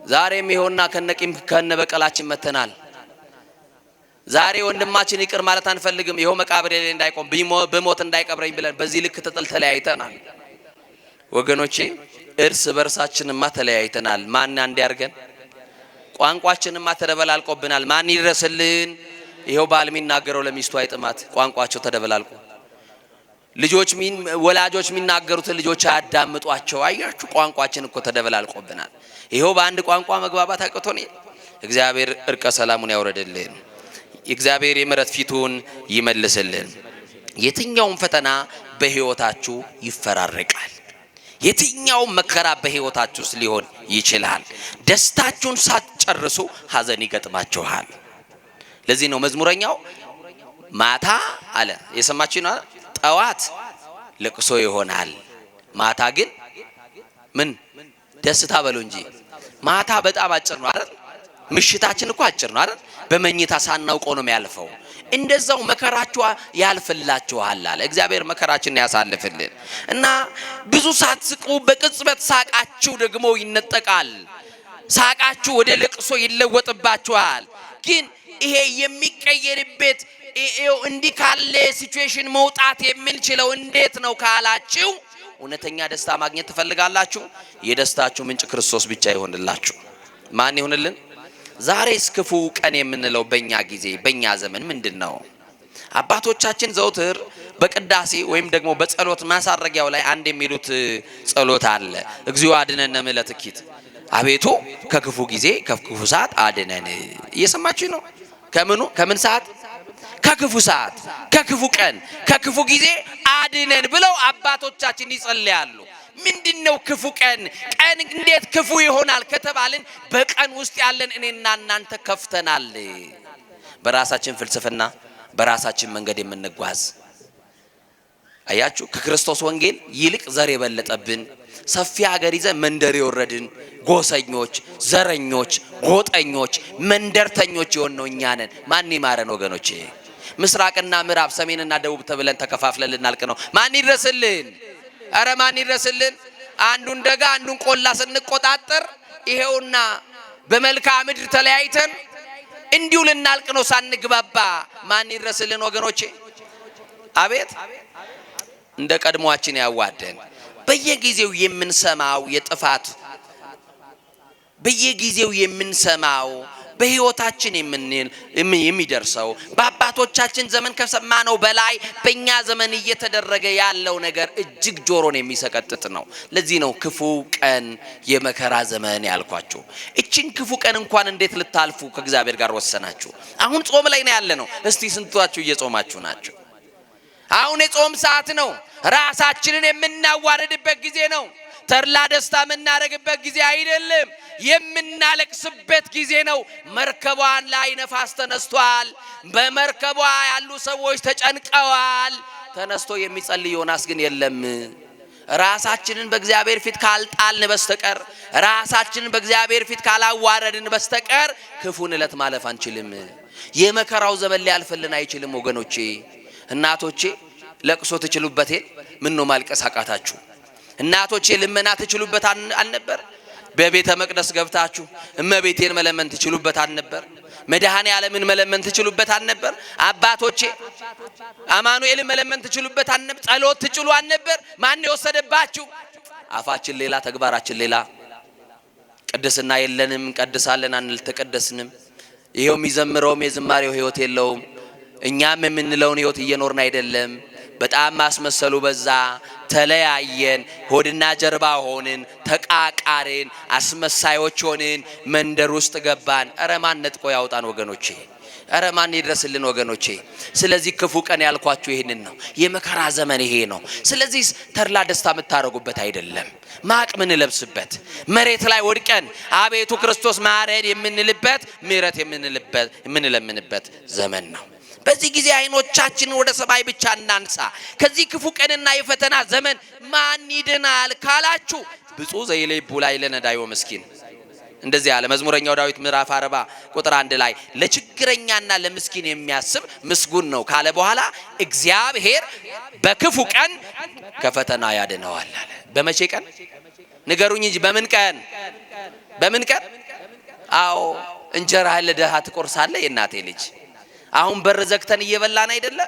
ዛሬም ይሆንና ከነቂም ከነበቀላችን መተናል። ዛሬ ወንድማችን ይቅር ማለት አንፈልግም። ይሄው መቃብር ላይ እንዳይቆም በሞት እንዳይቀብረኝ ብለን በዚህ ልክ ተለያይተናል ወገኖቼ። እርስ በርሳችንማ ተለያይተናል። ማን እንዲያርገን? ቋንቋችንማ ተደበላልቆብናል። ማን ይድረስልን? ይሄው ባል የሚናገረው ለሚስቱ አይጥማት፣ ቋንቋቸው ተደበላልቆ ወላጆች የሚናገሩትን ልጆች አያዳምጧቸው። አያችሁ ቋንቋችን እኮ ተደበላልቆብናል። ይሄው በአንድ ቋንቋ መግባባት አቅቶን እግዚአብሔር እርቀ ሰላሙን ያውረድልን። እግዚአብሔር የምሕረት ፊቱን ይመልስልን። የትኛውም ፈተና በህይወታችሁ ይፈራረቃል። የትኛውም መከራ በህይወታችሁ ውስጥ ሊሆን ይችላል። ደስታችሁን ሳትጨርሱ ሐዘን ይገጥማችኋል። ለዚህ ነው መዝሙረኛው ማታ አለ የሰማችሁ ነው ጠዋት ለቅሶ ይሆናል፣ ማታ ግን ምን ደስታ በሉ እንጂ። ማታ በጣም አጭር ነው አይደል? ምሽታችን እኮ አጭር ነው አይደል? በመኝታ ሳናውቀው ነው የሚያልፈው። እንደዛው መከራችሁ ያልፍላችኋል አለ እግዚአብሔር። መከራችንን ያሳልፍልን እና ብዙ ሳትስቁ በቅጽበት ሳቃችሁ ደግሞ ይነጠቃል። ሳቃችሁ ወደ ለቅሶ ይለወጥባችኋል። ግን ይሄ የሚቀየርበት እንዲህ ካለ ሲቹዌሽን መውጣት የምንችለው እንዴት ነው ካላችሁ፣ እውነተኛ ደስታ ማግኘት ትፈልጋላችሁ? የደስታችሁ ምንጭ ክርስቶስ ብቻ ይሆንላችሁ። ማን ይሆንልን? ዛሬስ ክፉ ቀን የምንለው በእኛ ጊዜ በእኛ ዘመን ምንድነው? አባቶቻችን ዘውትር በቅዳሴ ወይም ደግሞ በጸሎት ማሳረጊያው ላይ አንድ የሚሉት ጸሎት አለ። እግዚኦ አድነነ እምለትኪት፣ አቤቱ ከክፉ ጊዜ ከክፉ ሰዓት አድነን። እየሰማችሁ ነው? ከምን ሰዓት? ከክፉ ሰዓት፣ ከክፉ ቀን፣ ከክፉ ጊዜ አድነን ብለው አባቶቻችን ይጸልያሉ። ምንድነው ክፉ ቀን? ቀን እንዴት ክፉ ይሆናል ከተባልን በቀን ውስጥ ያለን እኔና እናንተ ከፍተናል። በራሳችን ፍልስፍና በራሳችን መንገድ የምንጓዝ አያችሁ፣ ከክርስቶስ ወንጌል ይልቅ ዘር የበለጠብን ሰፊ ሀገር ይዘን መንደር የወረድን ጎሰኞች፣ ዘረኞች፣ ጎጠኞች፣ መንደርተኞች የሆነው እኛ ነን። ማን ይማረን ወገኖቼ? ምስራቅና ምዕራብ ሰሜንና ደቡብ ተብለን ተከፋፍለን ልናልቅ ነው። ማን ይድረስልን? አረ ማን ይድረስልን? አንዱን ደጋ አንዱን ቆላ ስንቆጣጠር ይሄውና በመልክዓ ምድር ተለያይተን እንዲሁ ልናልቅ ነው ሳንግባባ። ማን ይድረስልን ወገኖቼ? አቤት እንደ ቀድሞአችን ያዋደን። በየጊዜው የምንሰማው የጥፋት በየጊዜው የምንሰማው በህይወታችን የሚደርሰው በአባቶቻችን ዘመን ከሰማነው በላይ በእኛ ዘመን እየተደረገ ያለው ነገር እጅግ ጆሮን የሚሰቀጥጥ ነው። ለዚህ ነው ክፉ ቀን የመከራ ዘመን ያልኳችሁ። እቺን ክፉ ቀን እንኳን እንዴት ልታልፉ ከእግዚአብሔር ጋር ወሰናችሁ? አሁን ጾም ላይ ነው ያለነው። እስቲ ስንቷችሁ እየጾማችሁ ናችሁ? አሁን የጾም ሰዓት ነው። ራሳችንን የምናዋርድበት ጊዜ ነው። ተድላ ደስታ የምናደርግበት ጊዜ አይደለም፣ የምናለቅስበት ጊዜ ነው። መርከቧን ላይ ነፋስ ተነስቷል። በመርከቧ ያሉ ሰዎች ተጨንቀዋል። ተነስቶ የሚጸልይ ዮናስ ግን የለም። ራሳችንን በእግዚአብሔር ፊት ካልጣልን በስተቀር ራሳችንን በእግዚአብሔር ፊት ካላዋረድን በስተቀር ክፉን ዕለት ማለፍ አንችልም። የመከራው ዘመን ሊያልፍልን አይችልም ወገኖቼ። እናቶቼ ለቅሶ ትችሉበት ምን ነው ማልቀስ አቃታችሁ? እናቶቼ ልመና ትችሉበት አልነበር? በቤተ መቅደስ ገብታችሁ እመቤቴን መለመን ትችሉበት አልነበር? መድኃኔ ዓለምን መለመን ትችሉበት አልነበር? አባቶቼ አማኑኤልን መለመን ትችሉበት አልነበር? ጸሎት ትችሉ አልነበር? ማን የወሰደባችሁ? አፋችን ሌላ ተግባራችን ሌላ። ቅድስና የለንም፣ ቀድሳለን አንልተቀደስንም። ይሄው የሚዘምረውም የዝማሬው ህይወት የለውም። እኛም የምንለውን ህይወት እየኖርን አይደለም። በጣም ማስመሰሉ በዛ። ተለያየን፣ ሆድና ጀርባ ሆንን፣ ተቃቃርን፣ አስመሳዮች ሆንን፣ መንደር ውስጥ ገባን። ኧረ ማን ነጥቆ ያውጣን ወገኖቼ? ኧረ ማን ይድረስልን ወገኖቼ? ስለዚህ ክፉ ቀን ያልኳችሁ ይሄንን ነው። የመከራ ዘመን ይሄ ነው። ስለዚህ ተድላ ደስታ የምታረጉበት አይደለም፣ ማቅ ምንለብስበት፣ መሬት ላይ ወድቀን አቤቱ ክርስቶስ ማረን የምንልበት፣ ምሕረት የምንለምንበት ዘመን ነው። በዚህ ጊዜ አይኖቻችንን ወደ ሰማይ ብቻ እናንሳ። ከዚህ ክፉ ቀንና የፈተና ዘመን ማን ይድናል ካላችሁ ብፁዕ ዘይሌቡ ላይ ለነዳዩ ምስኪን እንደዚህ ያለ መዝሙረኛው ዳዊት ምዕራፍ 40 ቁጥር 1 ላይ ለችግረኛና ለምስኪን የሚያስብ ምስጉን ነው ካለ በኋላ እግዚአብሔር በክፉ ቀን ከፈተና ያድነዋል አለ። በመቼ ቀን ንገሩኝ እንጂ በምን ቀን? በምን ቀን? አዎ እንጀራህን ለድሃ ትቆርሳለህ የእናቴ ልጅ። አሁን በር ዘግተን እየበላን አይደለ?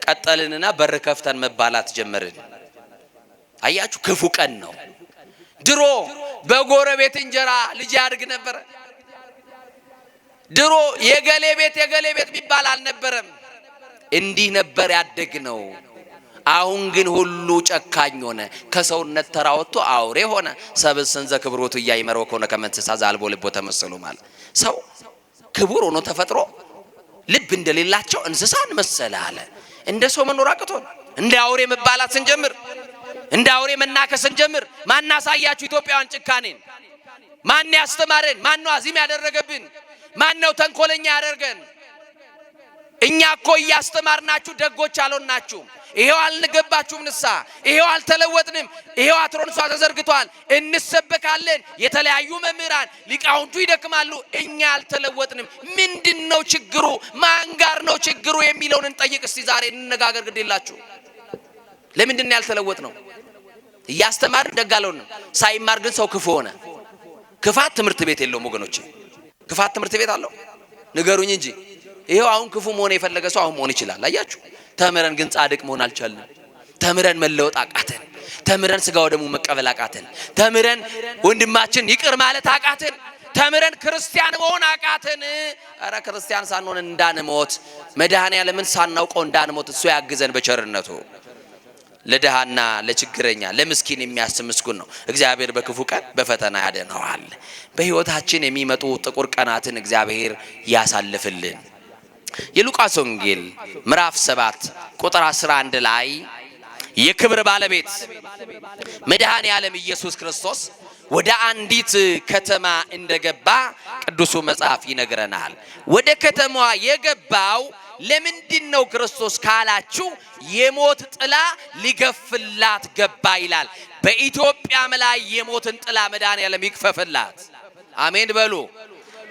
ቀጠልንና በር ከፍተን መባላት ጀመርን። አያችሁ ክፉ ቀን ነው። ድሮ በጎረቤት እንጀራ ልጅ ያድግ ነበር። ድሮ የገሌ ቤት ቢባል አልነበረም። እንዲህ ነበር ያደግነው። አሁን ግን ሁሉ ጨካኝ ሆነ። ከሰውነት ተራወጥቶ አውሬ ሆነ። ሰብስን ዘክብሮቱ እያይመረው ከሆነ ከመንሰሳ ዛልቦ ልቦ ተመስሉ ማለት ሰው ክቡር ሆኖ ተፈጥሮ ልብ እንደሌላቸው እንስሳን መሰለ አለ። እንደ ሰው መኖር አቅቶን እንደ አውሬ መባላት ስንጀምር፣ እንደ አውሬ መናከስ ስንጀምር ማን አሳያችሁ ኢትዮጵያውያን ጭካኔን? ማን ያስተማረን? ማን ነው አዚም ያደረገብን? ማን ነው ተንኮለኛ ያደርገን? እኛ እኮ ያስተማርናችሁ ደጎች አልሆናችሁም። ይሄው አልገባችሁም ንስሐ። ይሄው አልተለወጥንም። ይሄው አትሮንሷ ተዘርግቷል። እንሰበካለን። የተለያዩ መምህራን ሊቃውንቱ ይደክማሉ። እኛ አልተለወጥንም። ምንድነው ችግሩ? ማን ጋር ነው ችግሩ የሚለውን እንጠይቅ እስቲ ዛሬ እንነጋገር። ግዴላችሁ ለምንድነው ያልተለወጥነው? እያስተማርን ደግ አልሆንም። ሳይማር ግን ሰው ክፉ ሆነ። ክፋት ትምህርት ቤት የለውም ወገኖቼ። ክፋት ትምህርት ቤት አለው? ንገሩኝ እንጂ። ይሄው አሁን ክፉ መሆን የፈለገ ሰው አሁን መሆን ይችላል። አያችሁ ተምረን ግን ጻድቅ መሆን አልቻልንም። ተምረን መለወጥ አቃተን። ተምረን ስጋው ደሙ መቀበል አቃተን። ተምረን ወንድማችን ይቅር ማለት አቃተን። ተምረን ክርስቲያን መሆን አቃተን። አረ ክርስቲያን ሳንሆን እንዳንሞት መድኃኔዓለምን ሳናውቀው እንዳንሞት እሱ ያግዘን በቸርነቱ። ለደሃና ለችግረኛ ለምስኪን የሚያስብ ምስጉን ነው። እግዚአብሔር በክፉ ቀን በፈተና ያድነዋል። በሕይወታችን የሚመጡ ጥቁር ቀናትን እግዚአብሔር ያሳልፍልን። የሉቃስ ወንጌል ምዕራፍ 7 ቁጥር 11 ላይ የክብር ባለቤት መድኃኔዓለም ኢየሱስ ክርስቶስ ወደ አንዲት ከተማ እንደገባ ቅዱሱ መጽሐፍ ይነግረናል። ወደ ከተማዋ የገባው ለምንድነው ክርስቶስ ካላችሁ የሞት ጥላ ሊገፍላት ገባ ይላል። በኢትዮጵያም ላይ የሞትን ጥላ መድኃኔዓለም ይክፈፍላት። አሜን በሉ።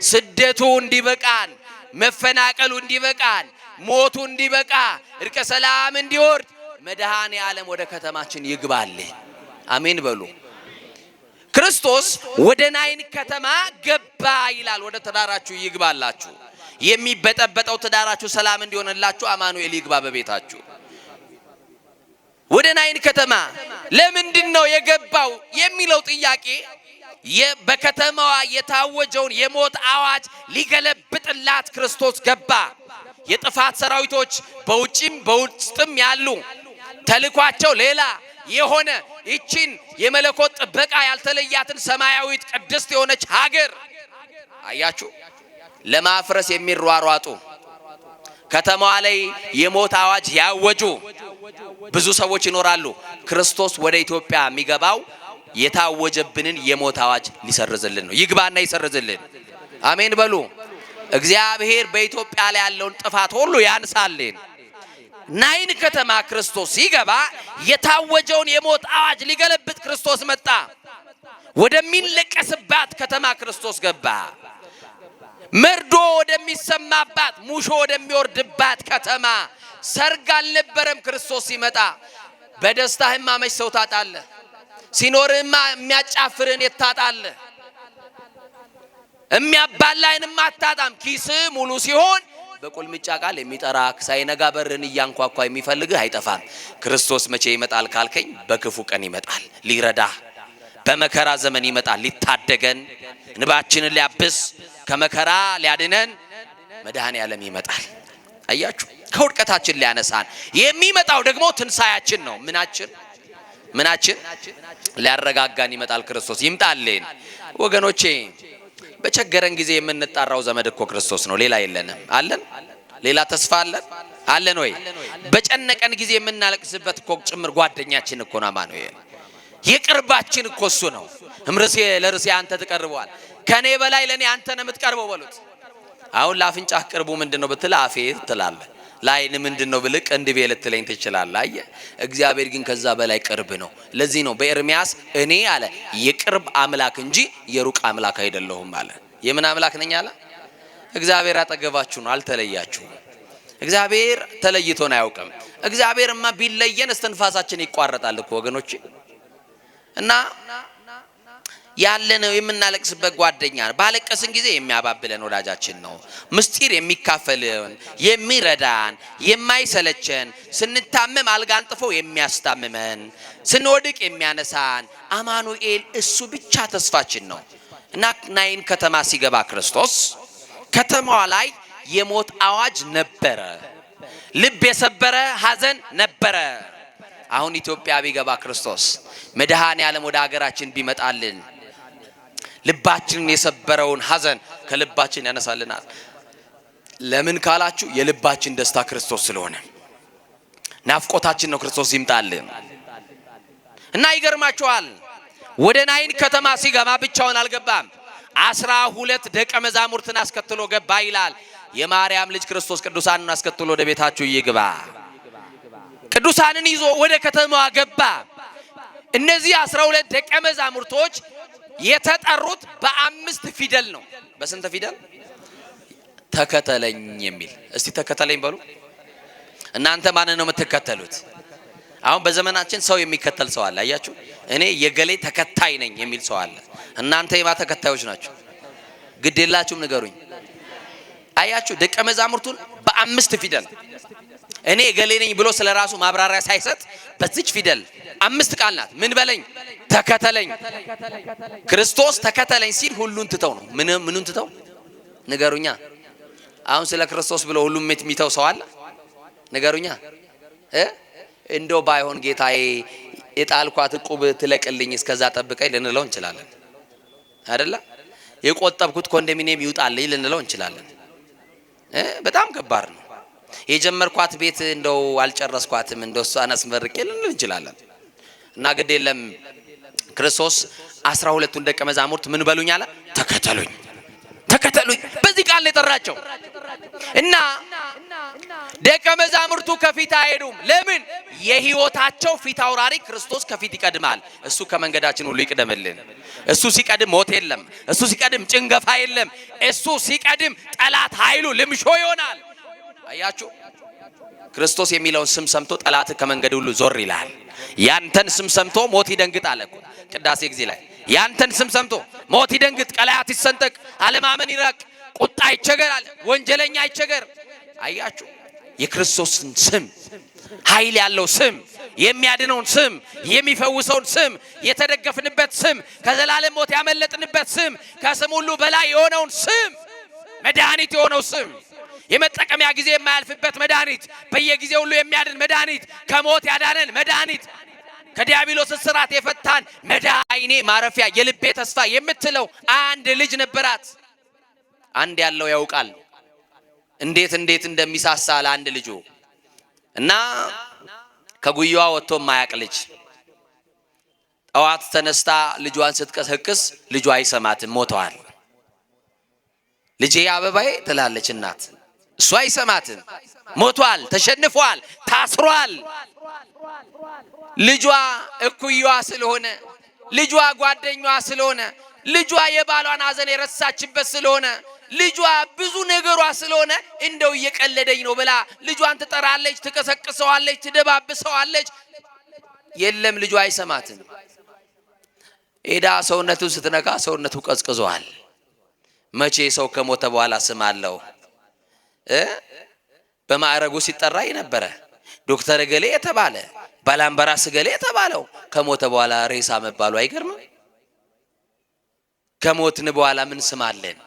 ስደቱ እንዲበቃን፣ መፈናቀሉ እንዲበቃን፣ ሞቱ እንዲበቃ፣ እርቀ ሰላም እንዲወርድ መድኃኔዓለም ወደ ከተማችን ይግባልን። አሜን በሉ። ክርስቶስ ወደ ናይን ከተማ ገባ ይላል። ወደ ትዳራችሁ ይግባላችሁ። የሚበጠበጠው ትዳራችሁ ሰላም እንዲሆንላችሁ አማኑኤል ይግባ በቤታችሁ። ወደ ናይን ከተማ ለምንድነው የገባው የሚለው ጥያቄ በከተማዋ የታወጀውን የሞት አዋጅ ሊገለብጥላት ክርስቶስ ገባ። የጥፋት ሰራዊቶች በውጭም በውስጥም ያሉ ተልኳቸው ሌላ የሆነ ይችን የመለኮት ጥበቃ ያልተለያትን ሰማያዊት ቅድስት የሆነች ሀገር አያችሁ ለማፍረስ የሚሯሯጡ ከተማዋ ላይ የሞት አዋጅ ያወጁ ብዙ ሰዎች ይኖራሉ። ክርስቶስ ወደ ኢትዮጵያ የሚገባው የታወጀብንን የሞት አዋጅ ሊሰርዝልን ነው። ይግባና ይሰርዝልን። አሜን በሉ። እግዚአብሔር በኢትዮጵያ ላይ ያለውን ጥፋት ሁሉ ያንሳልን። ናይን ከተማ ክርስቶስ ሲገባ የታወጀውን የሞት አዋጅ ሊገለብጥ ክርስቶስ መጣ። ወደሚለቀስባት ከተማ ክርስቶስ ገባ። መርዶ ወደሚሰማባት፣ ሙሾ ወደሚወርድባት ከተማ ሰርግ አልነበረም ክርስቶስ ሲመጣ። በደስታህማ መች ሰው ታጣለህ? ሲኖርህማ የሚያጫፍርን የታጣለህ? የሚያባላይንማ አታጣም። ኪስ ሙሉ ሲሆን በቁልምጫ ቃል የሚጠራ ሳይነጋ በርን እያንኳኳ የሚፈልግህ አይጠፋም። ክርስቶስ መቼ ይመጣል ካልከኝ በክፉ ቀን ይመጣል ሊረዳህ። በመከራ ዘመን ይመጣል ሊታደገን፣ እንባችንን ሊያብስ ከመከራ ሊያድነን መድኃኔዓለም ይመጣል። አያችሁ ከውድቀታችን ሊያነሳን የሚመጣው ደግሞ ትንሳያችን ነው። ምናችን ሊያረጋጋን ይመጣል። ክርስቶስ ይምጣልን ወገኖቼ። በቸገረን ጊዜ የምንጣራው ዘመድ እኮ ክርስቶስ ነው። ሌላ የለንም። አለን? ሌላ ተስፋ አለን ወይ? በጨነቀን ጊዜ የምናለቅስበት እኮ ጭምር ጓደኛችን እኮ ነው አማኑኤል። የቅርባችን እኮ እሱ ነው። እምርሴ ለርሴ አንተ ትቀርበዋል፣ ከኔ በላይ ለኔ አንተ ነው የምትቀርበው በሉት። አሁን ለአፍንጫህ ቅርቡ ምንድነው ብትል አፌ ትላለህ። ለዓይን ምንድነው ብልህ ቅንድቤ ልትለኝ ትችላለህ። አየህ እግዚአብሔር ግን ከዛ በላይ ቅርብ ነው። ለዚህ ነው በኤርሚያስ እኔ አለ የቅርብ አምላክ እንጂ የሩቅ አምላክ አይደለሁም አለ። የምን አምላክ ነኝ አለ? እግዚአብሔር አጠገባችሁ ነው፣ አልተለያችሁም። እግዚአብሔር ተለይቶን አያውቅም። እግዚአብሔርማ ቢለየን እስትንፋሳችን ይቋረጣል እኮ ወገኖቼ። እና ያለነው የምናለቅስበት ጓደኛ ባለቀስን ጊዜ የሚያባብለን ወዳጃችን ነው። ምስጢር የሚካፈልን የሚረዳን የማይሰለቸን ስንታመም አልጋ አንጥፎ የሚያስታምመን ስንወድቅ የሚያነሳን አማኑኤል እሱ ብቻ ተስፋችን ነው። እና ናይን ከተማ ሲገባ ክርስቶስ ከተማዋ ላይ የሞት አዋጅ ነበረ። ልብ የሰበረ ሐዘን ነበረ። አሁን ኢትዮጵያ ቢገባ ክርስቶስ መድኃኔ ዓለም ወደ ሀገራችን ቢመጣልን ልባችንን የሰበረውን ሐዘን ከልባችን ያነሳልናል። ለምን ካላችሁ የልባችን ደስታ ክርስቶስ ስለሆነ ናፍቆታችን ነው ክርስቶስ ይምጣልን። እና ይገርማችኋል ወደ ናይን ከተማ ሲገባ ብቻውን አልገባም። 12 ደቀ መዛሙርትን አስከትሎ ገባ ይላል። የማርያም ልጅ ክርስቶስ ቅዱሳንን አስከትሎ ወደ ቤታችሁ ይግባ። ቅዱሳንን ይዞ ወደ ከተማዋ ገባ። እነዚህ 12 ደቀ መዛሙርቶች የተጠሩት በ5 ፊደል ነው። በስንት ፊደል? ተከተለኝ የሚል። እስቲ ተከተለኝ በሉ። እናንተ ማንን ነው የምትከተሉት? አሁን በዘመናችን ሰው የሚከተል ሰው አለ። አያችሁ? እኔ የገሌ ተከታይ ነኝ የሚል ሰው አለ። እናንተ የማ ተከታዮች ናችሁ? ግድ የላችሁም ንገሩኝ። አያችሁ? ደቀ መዛሙርቱን በ5 ፊደል እኔ ገሌ ነኝ ብሎ ስለራሱ ማብራሪያ ሳይሰጥ በዚች ፊደል 5 ቃል ናት። ምን በለኝ? ተከተለኝ። ክርስቶስ ተከተለኝ ሲል ሁሉን ትተው ነው። ምኑን ትተው ንገሩኛ። አሁን ስለ ክርስቶስ ብሎ ሁሉም የሚተው ሰው አለ? ንገሩኛ። እንደው ባይሆን ጌታዬ የጣልኳት ዕቁብ ትለቅልኝ እስከዛ ጠብቀኝ ልንለው እንችላለን አይደለ? የቆጠብኩት ኮንዶሚኒየም ይውጣልኝ ልንለው እንችላለን። በጣም ከባድ ነው። የጀመርኳት ቤት እንደው አልጨረስኳትም እንደው እሷን አስመርቄ ልንል እንችላለን። እና ግድ የለም ክርስቶስ 12ቱን ደቀ መዛሙርት ምን በሉኝ አለ? ተከተሉኝ። ተከተሉኝ በዚህ ቃል ነው የጠራቸው። እና ደቀ መዛሙርቱ ከፊት አይሄዱም። ለምን? የህይወታቸው ፊት አውራሪ ክርስቶስ ከፊት ይቀድማል። እሱ ከመንገዳችን ሁሉ ይቅደምልን። እሱ ሲቀድም ሞት የለም። እሱ ሲቀድም ጭንገፋ የለም። እሱ ሲቀድም ጠላት ኃይሉ ልምሾ ይሆናል። አያችሁ? ክርስቶስ የሚለውን ስም ሰምቶ ጠላት ከመንገድ ሁሉ ዞር ይላል። ያንተን ስም ሰምቶ ሞት ይደንግጣል እኮ ቅዳሴ ጊዜ ላይ። ያንተን ስም ሰምቶ ሞት ይደንግጥ፣ ቀላያት ይሰንጠቅ፣ አለማመን ይራቅ፣ ቁጣ ይቸገራል፣ ወንጀለኛ ይቸገር። አያችሁ? የክርስቶስን ስም ኃይል ያለው ስም፣ የሚያድነውን ስም፣ የሚፈውሰውን ስም፣ የተደገፍንበት ስም፣ ከዘላለም ሞት ያመለጥንበት ስም፣ ከስም ሁሉ በላይ የሆነውን ስም፣ መድኃኒት የሆነው ስም፣ የመጠቀሚያ ጊዜ የማያልፍበት መድኃኒት፣ በየጊዜው ሁሉ የሚያድን መድኃኒት፣ ከሞት ያዳነን መድኃኒት፣ ከዲያብሎስ እስራት የፈታን መድኃኒቴ ማረፊያ የልቤ ተስፋ የምትለው አንድ ልጅ ነበራት። አንድ ያለው ያውቃል እንዴት እንደሚሳሳ ለአንድ ልጁ። እና ከጉያዋ ወጥቶ ማያቅ ልጅ ጠዋት ተነስታ ልጇን ስትቀሰቅስ ልጇ አይሰማትም፣ ሞተዋል። ልጄ አበባዬ ትላለች እናት፣ እሱ አይሰማትም፣ ሞቷል፣ ተሸንፏል፣ ታስሯል። ልጇ እኩያዋ ስለሆነ፣ ልጇ ጓደኛዋ ስለሆነ፣ ልጇ የባሏን ሐዘን የረሳችበት ስለሆነ፣ ልጇ ብዙ ነገሯ ስለሆነ እንደው እየቀለደኝ ነው ብላ ልጇን ትጠራለች፣ ትቀሰቅሰዋለች፣ ትደባብሰዋለች። የለም ልጇ አይሰማትም። ሄዳ ሰውነቱን ስትነካ ሰውነቱ ቀዝቅዟል። መቼ ሰው ከሞተ በኋላ ስም አለው? በማዕረጉ ሲጠራ የነበረ ዶክተር ገሌ የተባለ ባላምበራስ ገሌ የተባለው ከሞተ በኋላ ሬሳ መባሉ አይገርምም? ከሞትን በኋላ ምን ስም አለን?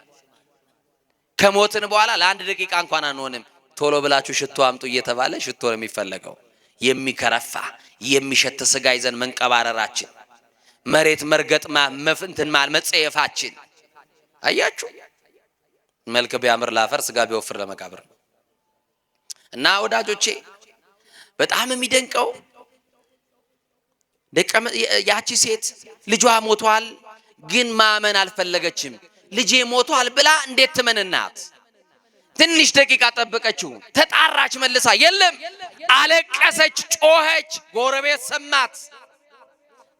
ከሞትን በኋላ ለአንድ ደቂቃ እንኳን አንሆንም። ቶሎ ብላችሁ ሽቶ አምጡ እየተባለ ሽቶ ነው የሚፈለገው። የሚከረፋ የሚሸት ስጋ ይዘን መንቀባረራችን፣ መሬት መርገጥ መፍንትን መጸየፋችን። አያችሁ? መልክ ቢያምር ላፈር፣ ስጋ ቢወፍር ለመቃብር። እና ወዳጆቼ በጣም የሚደንቀው ያቺ ሴት ልጇ ሞቷል፣ ግን ማመን አልፈለገችም። ልጄ ሞቷል ብላ እንዴት ትመንናት? ትንሽ ደቂቃ ጠበቀችው፣ ተጣራች፣ መልሳ የለም። አለቀሰች፣ ጮኸች፣ ጎረቤት ሰማት።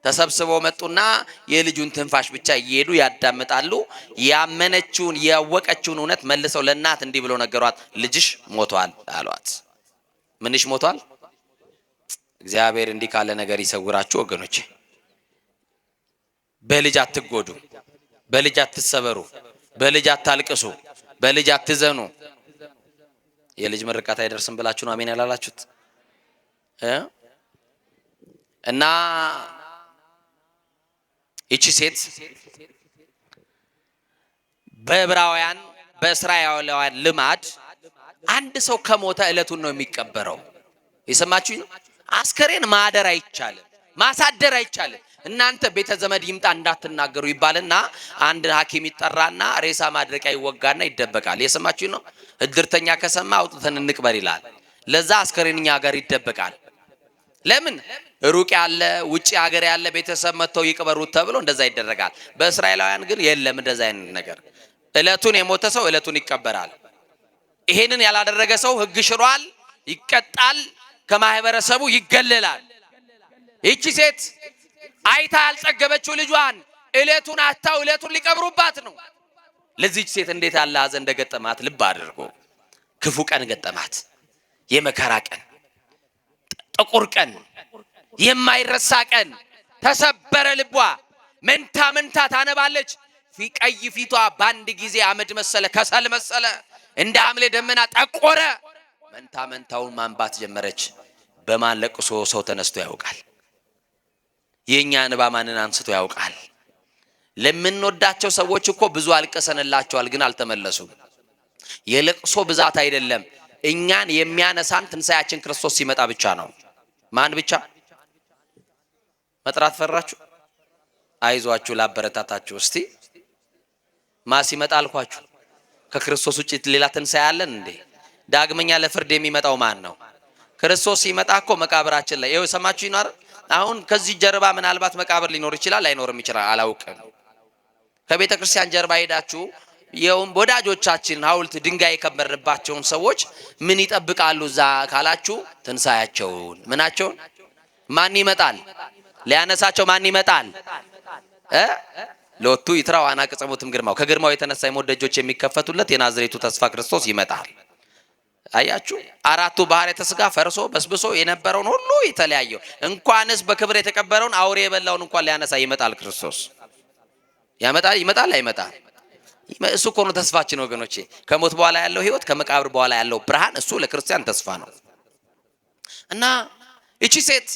ተሰብስበው መጡና የልጁን ትንፋሽ ብቻ እየሄዱ ያዳምጣሉ። ያመነችውን ያወቀችውን እውነት መልሰው ለእናት እንዲህ ብለው ነገሯት፣ ልጅሽ ሞቷል አሏት። ምንሽ ሞቷል? እግዚአብሔር እንዲህ ካለ ነገር ይሰውራችሁ ወገኖቼ። በልጅ አትጎዱ፣ በልጅ አትሰበሩ፣ በልጅ አታልቅሱ፣ በልጅ አትዘኑ። የልጅ ምርቃት አይደርስም ብላችሁ ነው አሜን ያላላችሁት? እና ይቺ ሴት በዕብራውያን በእስራኤላውያን ልማድ አንድ ሰው ከሞተ ዕለቱን ነው የሚቀበረው። የሰማችሁ ነው። አስከሬን ማደር አይቻልም፣ ማሳደር አይቻልም። እናንተ ቤተ ዘመድ ይምጣ እንዳትናገሩ ይባልና አንድ ሐኪም ይጠራና ሬሳ ማድረቂያ ይወጋና ይደበቃል። የሰማችሁ ነው። እድርተኛ ከሰማ አውጥተን እንቅበር ይላል። ለዛ አስከሬንኛ ሀገር ይደበቃል። ለምን? ሩቅ ያለ ውጪ ሀገር ያለ ቤተሰብ መጥተው ይቅበሩት ተብሎ እንደዛ ይደረጋል። በእስራኤላውያን ግን የለም እንደዛ አይነት ነገር። ዕለቱን የሞተ ሰው ዕለቱን ይቀበራል። ይሄንን ያላደረገ ሰው ሕግ ሽሯል፣ ይቀጣል፣ ከማህበረሰቡ ይገለላል። ይቺ ሴት አይታ ያልጠገበችው ልጇን ዕለቱን አታው ዕለቱን ሊቀብሩባት ነው። ለዚህች ሴት እንዴት ያለ ሐዘን እንደገጠማት ልብ አድርጎ። ክፉ ቀን ገጠማት፣ የመከራ ቀን፣ ጥቁር ቀን፣ የማይረሳ ቀን። ተሰበረ ልቧ፣ መንታ መንታ ታነባለች። ቀይ ፊቷ በአንድ ጊዜ አመድ መሰለ፣ ከሰል መሰለ፣ እንደ ሐምሌ ደመና ጠቆረ። መንታ መንታውን ማንባት ጀመረች። በማን ለቅሶ ሰው ተነስቶ ያውቃል? የኛ እንባ ማንን አንስቶ ያውቃል? ለምንወዳቸው ሰዎች እኮ ብዙ አልቀሰንላቸዋል፣ ግን አልተመለሱም። የለቅሶ ብዛት አይደለም፣ እኛን የሚያነሳን ትንሣኤያችን ክርስቶስ ሲመጣ ብቻ ነው። ማን ብቻ? መጥራት ፈራችሁ? አይዟችሁ ላበረታታችሁ። እስቲ ማ ሲመጣ አልኳችሁ? ከክርስቶስ ውጪ ሌላ ትንሣኤ አለን እንዴ? ዳግመኛ ለፍርድ የሚመጣው ማን ነው? ክርስቶስ ሲመጣ እኮ መቃብራችን ላይ ይኸው ሰማችሁ ይኖር። አሁን ከዚህ ጀርባ ምናልባት መቃብር ሊኖር ይችላል፣ ላይኖርም ይችላል፣ አላውቅም። ከቤተ ክርስቲያን ጀርባ ሄዳችሁ የውም ወዳጆቻችን ሐውልት ድንጋይ የከበርባቸውን ሰዎች ምን ይጠብቃሉ እዛ ካላችሁ ትንሣኤያቸውን። ምናቸውን? ማን ይመጣል ሊያነሳቸው? ማን ይመጣል? ለወቱ ይትራው አናቅጸሙትም ግርማው። ከግርማው የተነሳ የሞት ደጆች የሚከፈቱለት የናዝሬቱ ተስፋ ክርስቶስ ይመጣል። አያችሁ፣ አራቱ ባህርያተ ሥጋ ፈርሶ በስብሶ የነበረውን ሁሉ የተለያየው እንኳንስ በክብር የተቀበረውን አውሬ የበላውን እንኳን ሊያነሳ ይመጣል ክርስቶስ። ያመጣል። ይመጣል አይመጣል? እሱ እኮ ነው ተስፋችን ወገኖቼ። ከሞት በኋላ ያለው ህይወት፣ ከመቃብር በኋላ ያለው ብርሃን፣ እሱ ለክርስቲያን ተስፋ ነው። እና እቺ ሴት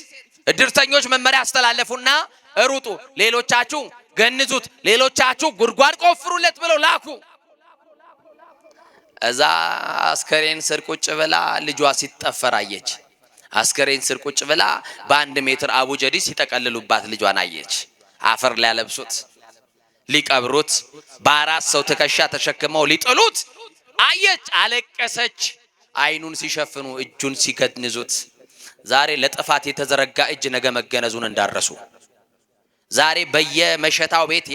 እድርተኞች መመሪያ አስተላለፉና ሩጡ፣ ሌሎቻችሁ ገንዙት፣ ሌሎቻችሁ ጉድጓድ ቆፍሩለት ብለው ላኩ። እዛ አስከሬን ስር ቁጭ ብላ ልጇ ሲጠፈር አየች። አስከሬን ስር ቁጭ ብላ በ1 ሜትር አቡጀዲ ሲጠቀልሉባት ልጇን አየች። አፈር ሊያለብሱት ሊቀብሩት በ4 ሰው ትከሻ ተሸክመው ሊጥሉት አየች። አለቀሰች። አይኑን ሲሸፍኑ እጁን ሲገንዙት። ዛሬ ለጥፋት የተዘረጋ እጅ ነገ መገነዙን እንዳረሱ፣ ዛሬ በየመሸታው ቤት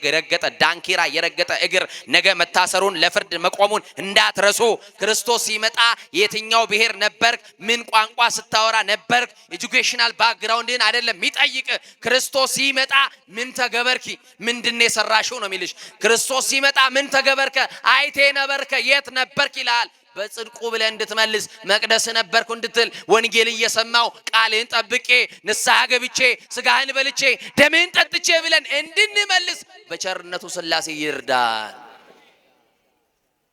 የረገጠ ዳንኪራ የረገጠ እግር ነገ መታሰሩን ለፍርድ መቆሙን እንዳትረሱ። ክርስቶስ ሲመጣ የትኛው ብሔር ነበርክ? ምን ቋንቋ ስታወራ ነበርክ? ኤጁኬሽናል ባክግራውንድን አይደለም የሚጠይቅ። ክርስቶስ ሲመጣ ምን ተገበርኪ? ምንድነው የሰራሽው ነው የሚልሽ። ክርስቶስ ሲመጣ ምን ተገበርከ? አይቴ ነበርከ? የት ነበርክ ይላል። በጽድቁ ብለህ እንድትመልስ፣ መቅደስ ነበርኩ እንድትል፣ ወንጌል እየሰማው ቃልህን ጠብቄ ንስሐ ገብቼ ስጋህን በልቼ ደምህን ጠጥቼ ብለን እንድንመልስ በቸርነቱ ሥላሴ ይርዳል።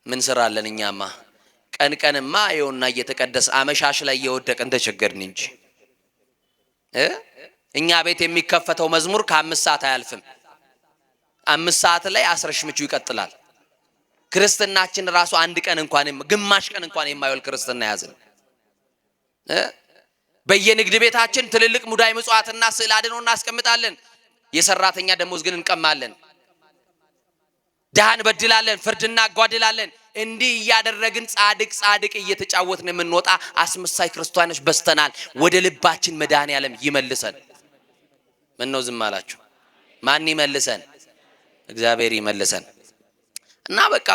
ምን ስራለን እኛማ? ቀን ቀንማ ይኸውና እየተቀደስ አመሻሽ ላይ እየወደቅን ተቸገርን እንጂ እኛ ቤት የሚከፈተው መዝሙር ከ5 ሰዓት አያልፍም። 5 ሰዓት ላይ አስረሽ ምቹ ይቀጥላል። ክርስትናችን ራሱ አንድ ቀን እንኳን ግማሽ ቀን እንኳን የማይወል ክርስትና ያዝን። በየንግድ ቤታችን ትልልቅ ሙዳይ ምጽዋትና ስዕል አድኖ እናስቀምጣለን። የሰራተኛ ደሞዝ ግን እንቀማለን። ድሃን በድላለን፣ ፍርድና አጓድላለን። እንዲህ እያደረግን ጻድቅ እየተጫወትን የምንወጣ አስመሳይ ክርስቲያኖች በስተናል። ወደ ልባችን መድኃኔዓለም ይመልሰን። ምን ነው ዝም አላችሁ? ማን ይመልሰን? እግዚአብሔር ይመልሰን። እና በቃ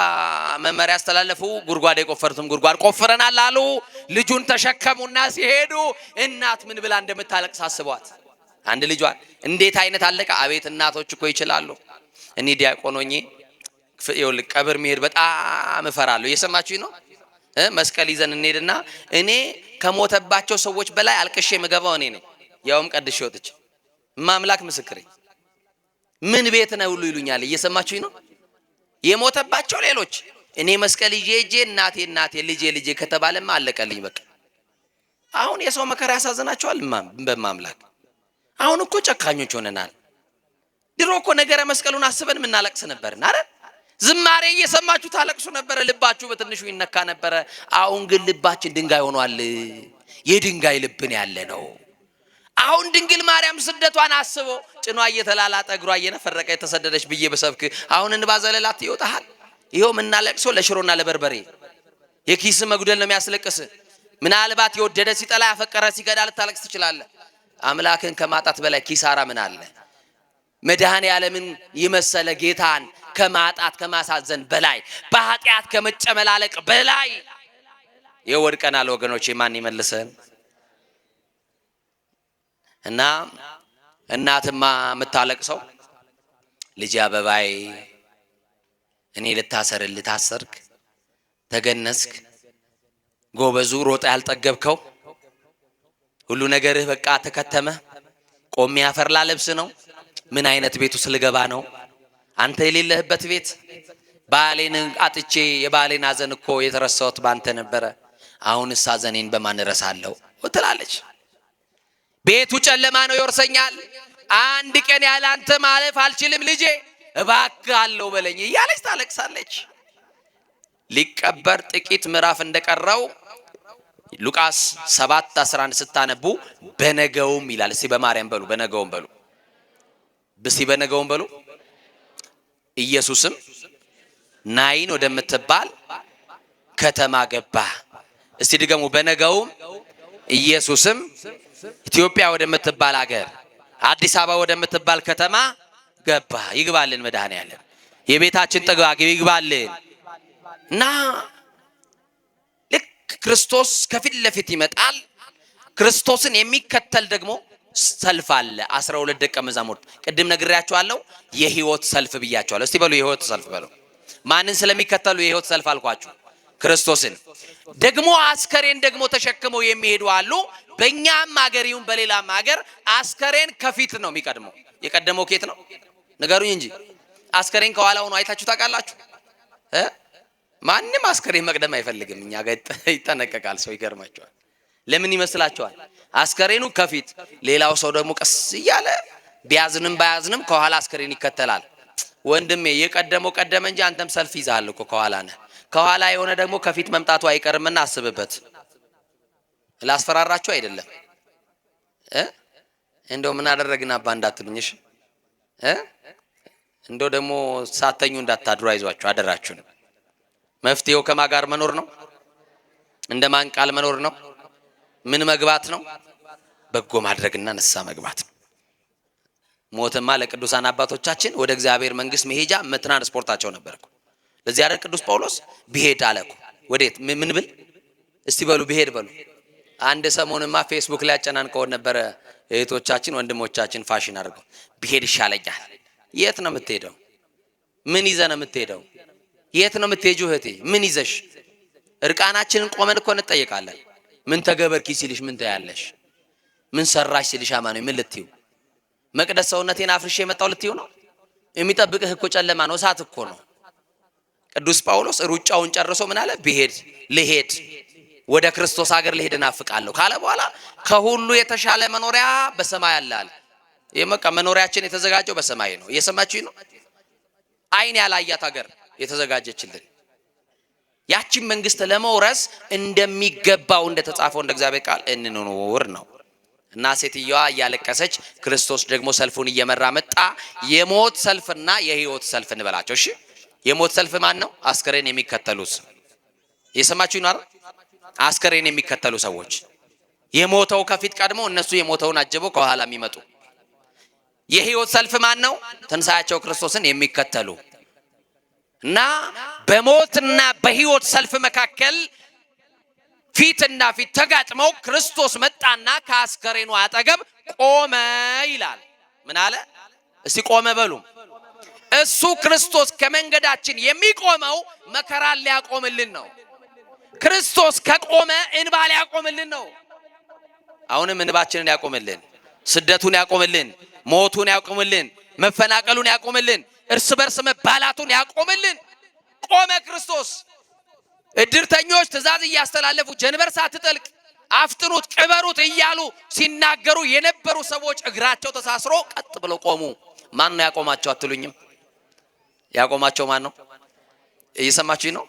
መመሪያ አስተላለፉ። ጉድጓድ የቆፈሩትም ጉድጓድ ቆፍረናል አሉ። ልጁን ተሸከሙና ሲሄዱ እናት ምን ብላ እንደምታለቅስ አስቧት። አንድ ልጇን እንዴት አይነት አለቃ! አቤት እናቶች እኮ ይችላሉ። እኔ ዲያቆን ሆኜ ይኸውልህ ቀብር መሄድ በጣም እፈራለሁ። እየሰማችሁኝ ነው? መስቀል ይዘን እንሄድና እኔ ከሞተባቸው ሰዎች በላይ አልቅሼ የምገባው እኔ ነኝ። ያውም ቀድሼ ወጥቼ ማምላክ ምስክሬ። ምን ቤት ነው ሁሉ ይሉኛል። እየሰማችሁኝ ነው? የሞተባቸው ሌሎች እኔ መስቀል ይዤ እናቴ ልጄ ከተባለማ አለቀልኝ በቃ። አሁን የሰው መከራ ያሳዝናቸዋል። በማምላክ አሁን እኮ ጨካኞች ሆነናል። ድሮ እኮ ነገረ መስቀሉን አስበን ምናለቅስ ነበርና አይደል? ዝማሬ እየሰማችሁ ታለቅሱ ነበር፣ ልባችሁ በትንሹ ይነካ ነበር። አሁን ግን ልባችን ድንጋይ ሆኗል። የድንጋይ ልብን ያለ ነው። አሁን ድንግል ማርያም ስደቷን አስቦ ጭኗ እየተላላጠ እግሯ እየነፈረቀ የተሰደደች ብዬ በሰብክ አሁን እንባ ዘለላት ይወጣሃል። ይሄው ምናለቅሶ ለሽሮና ለበርበሬ የኪስ መጉደል ነው የሚያስለቅስ። ምናልባት የወደደ ሲጠላ ያፈቀረ ሲገዳ ልታለቅስ ትችላለህ። አምላክን ከማጣት በላይ ኪሳራ ምን አለ? መድኃኔ ዓለምን የመሰለ ጌታን ከማጣት ከማሳዘን በላይ በኃጢአት ከመጨመላለቅ በላይ የወድቀናል ወገኖቼ። ማን ይመልሰን? እና እናትማ የምታለቅሰው ልጅ አበባይ እኔ ልታሰርክ ተገነስክ ጎበዙ ሮጣ ያልጠገብከው ሁሉ ነገርህ በቃ ተከተመ። ቆሜ ያፈርላ ልብስ ነው። ምን አይነት ቤቱ ስለገባ ነው አንተ የሌለህበት ቤት? ባሌን አጥቼ የባሌን አዘን እኮ የተረሳሁት ባንተ ነበረ። አሁንስ አዘኔን በማን እረሳለሁ ትላለች። ቤቱ ጨለማ ነው ይወርሰኛል። አንድ ቀን ያለ አንተ ማለፍ አልችልም ልጄ እባክህ አለው በለኝ እያለች ታለቅሳለች። ሊቀበር ጥቂት ምዕራፍ እንደቀረው ሉቃስ 7:11 ስታነቡ በነገውም ይላል። እስቲ በማርያም በሉ፣ በነገውም በሉ፣ በነገውም በሉ። ኢየሱስም ናይን ወደምትባል ከተማ ገባ። እስቲ ድገሙ። በነገውም ኢየሱስም ኢትዮጵያ ወደምትባል አገር አዲስ አበባ ወደምትባል ከተማ ገባ። ይግባልን መድኃኔዓለም የቤታችን ጥጋግ ይግባልን። እና ልክ ክርስቶስ ከፊት ለፊት ይመጣል። ክርስቶስን የሚከተል ደግሞ ሰልፍ አለ። 12 ደቀ መዛሙርት ቅድም ነግሬያቸዋለሁ። የህይወት ሰልፍ ብያቸዋለሁ። እስቲ በሉ የህይወት ሰልፍ በሉ። ማንን ስለሚከተሉ የህይወት ሰልፍ አልኳችሁ? ክርስቶስን። ደግሞ አስከሬን ደግሞ ተሸክመው የሚሄዱ አሉ። በእኛም ሀገር ይሁን በሌላም ሀገር አስከሬን ከፊት ነው የሚቀድመው። የቀደመው ኬት ነው ንገሩኝ እንጂ አስከሬን ከኋላ ሆኖ አይታችሁ ታውቃላችሁ? ማንም አስከሬን መቅደም አይፈልግም። እኛ ጋር ይጠነቀቃል ሰው። ይገርማቸዋል። ለምን ይመስላችኋል? አስከሬኑ ከፊት ሌላው ሰው ደግሞ ቀስ እያለ ቢያዝንም ባያዝንም ከኋላ አስከሬን ይከተላል። ወንድሜ የቀደመው ቀደመ እንጂ አንተም ሰልፍ ይዛል እኮ ከኋላ ነህ። ከኋላ የሆነ ደግሞ ከፊት መምጣቱ አይቀርምና አስብበት። ላስፈራራችሁ አይደለም። እንደው ምን አደረግና አባ እንዳትሉኝሽ እንደው ደግሞ ሳተኙ እንዳታድሩ አይዟችሁ አደራችሁ። መፍትሄው ከማጋር መኖር ነው። እንደማን ቃል መኖር ነው። ምን መግባት ነው? በጎ ማድረግና ንስሐ መግባት ነው። ሞትማ ለቅዱሳን አባቶቻችን ወደ እግዚአብሔር መንግስት መሄጃ ትራንስፖርታቸው ነበርኩ። ለዚህ አይደል ቅዱስ ጳውሎስ ቢሄድ አለኩ። ወዴት? ምን ብል እስቲ በሉ ቢሄድ በሉ። አንድ ሰሞንማ ፌስቡክ ላይ አጨናንቀው ነበር እህቶቻችን ወንድሞቻችን ፋሽን አድርገው ቢሄድ ይሻለኛል። የት ነው የምትሄደው? ምን ይዘህ ነው የምትሄደው? የት ነው የምትሄጂው እህቴ? ምን ይዘሽ? እርቃናችንን ቆመን እኮ እንጠይቃለን። ምን ተገበርኪ ሲልሽ ምን ታያለሽ? ምን ሰራሽ ሲልሽ አማኑኝ ምን ልትዩ? መቅደስ ሰውነቴን አፍርሼ የመጣው ልትዩ ነው? የሚጠብቅህ እኮ ጨለማ ነው፣ እሳት እኮ ነው። ቅዱስ ጳውሎስ ሩጫውን ጨርሶ ምን አለ? ልሄድ ወደ ክርስቶስ ሀገር ልሄድ እናፍቃለሁ ካለ በኋላ ከሁሉ የተሻለ መኖሪያ በሰማይ አለ አለ። የመቃ መኖሪያችን የተዘጋጀው በሰማይ ነው። እየሰማችሁኝ ነው? አይን ያላያት ሀገር የተዘጋጀችልን ያቺን መንግስት ለመውረስ እንደሚገባው እንደተጻፈው እንደ እግዚአብሔር ቃል እንኖር ነው። እና ሴትዮዋ እያለቀሰች ክርስቶስ ደግሞ ሰልፉን እየመራ መጣ። የሞት ሰልፍና የህይወት ሰልፍ እንበላቸው። እሺ የሞት ሰልፍ ማን ነው? አስከሬን የሚከተሉት። የሰማችሁኝ ነው? አስከሬን የሚከተሉ ሰዎች የሞተው ከፊት ቀድሞ እነሱ የሞተውን አጀበው ከኋላ የሚመጡ። የህይወት ሰልፍ ማን ነው? ትንሳኤያቸው ክርስቶስን የሚከተሉ እና በሞትና በህይወት ሰልፍ መካከል ፊትና ፊት ተጋጥመው ክርስቶስ መጣና ከአስከሬኑ አጠገብ ቆመ ይላል። ምን አለ? እስቲ ቆመ በሉ። እሱ ክርስቶስ ከመንገዳችን የሚቆመው መከራን ሊያቆምልን ነው። ክርስቶስ ከቆመ እንባ ሊያቆምልን ነው። አሁንም እንባችንን ያቆምልን፣ ስደቱን ያቆምልን፣ ሞቱን ያቆምልን፣ መፈናቀሉን ያቆምልን፣ እርስ በርስ መባላቱን ያቆምልን። ቆመ ክርስቶስ። እድርተኞች ትእዛዝ እያስተላለፉ ጀንበር ሳትጠልቅ አፍጥኑት ቅበሩት እያሉ ሲናገሩ የነበሩ ሰዎች እግራቸው ተሳስሮ ቀጥ ብለው ቆሙ። ማን ነው ያቆማቸው አትሉኝም? ያቆማቸው ማን ነው? እየሰማችሁኝ ነው?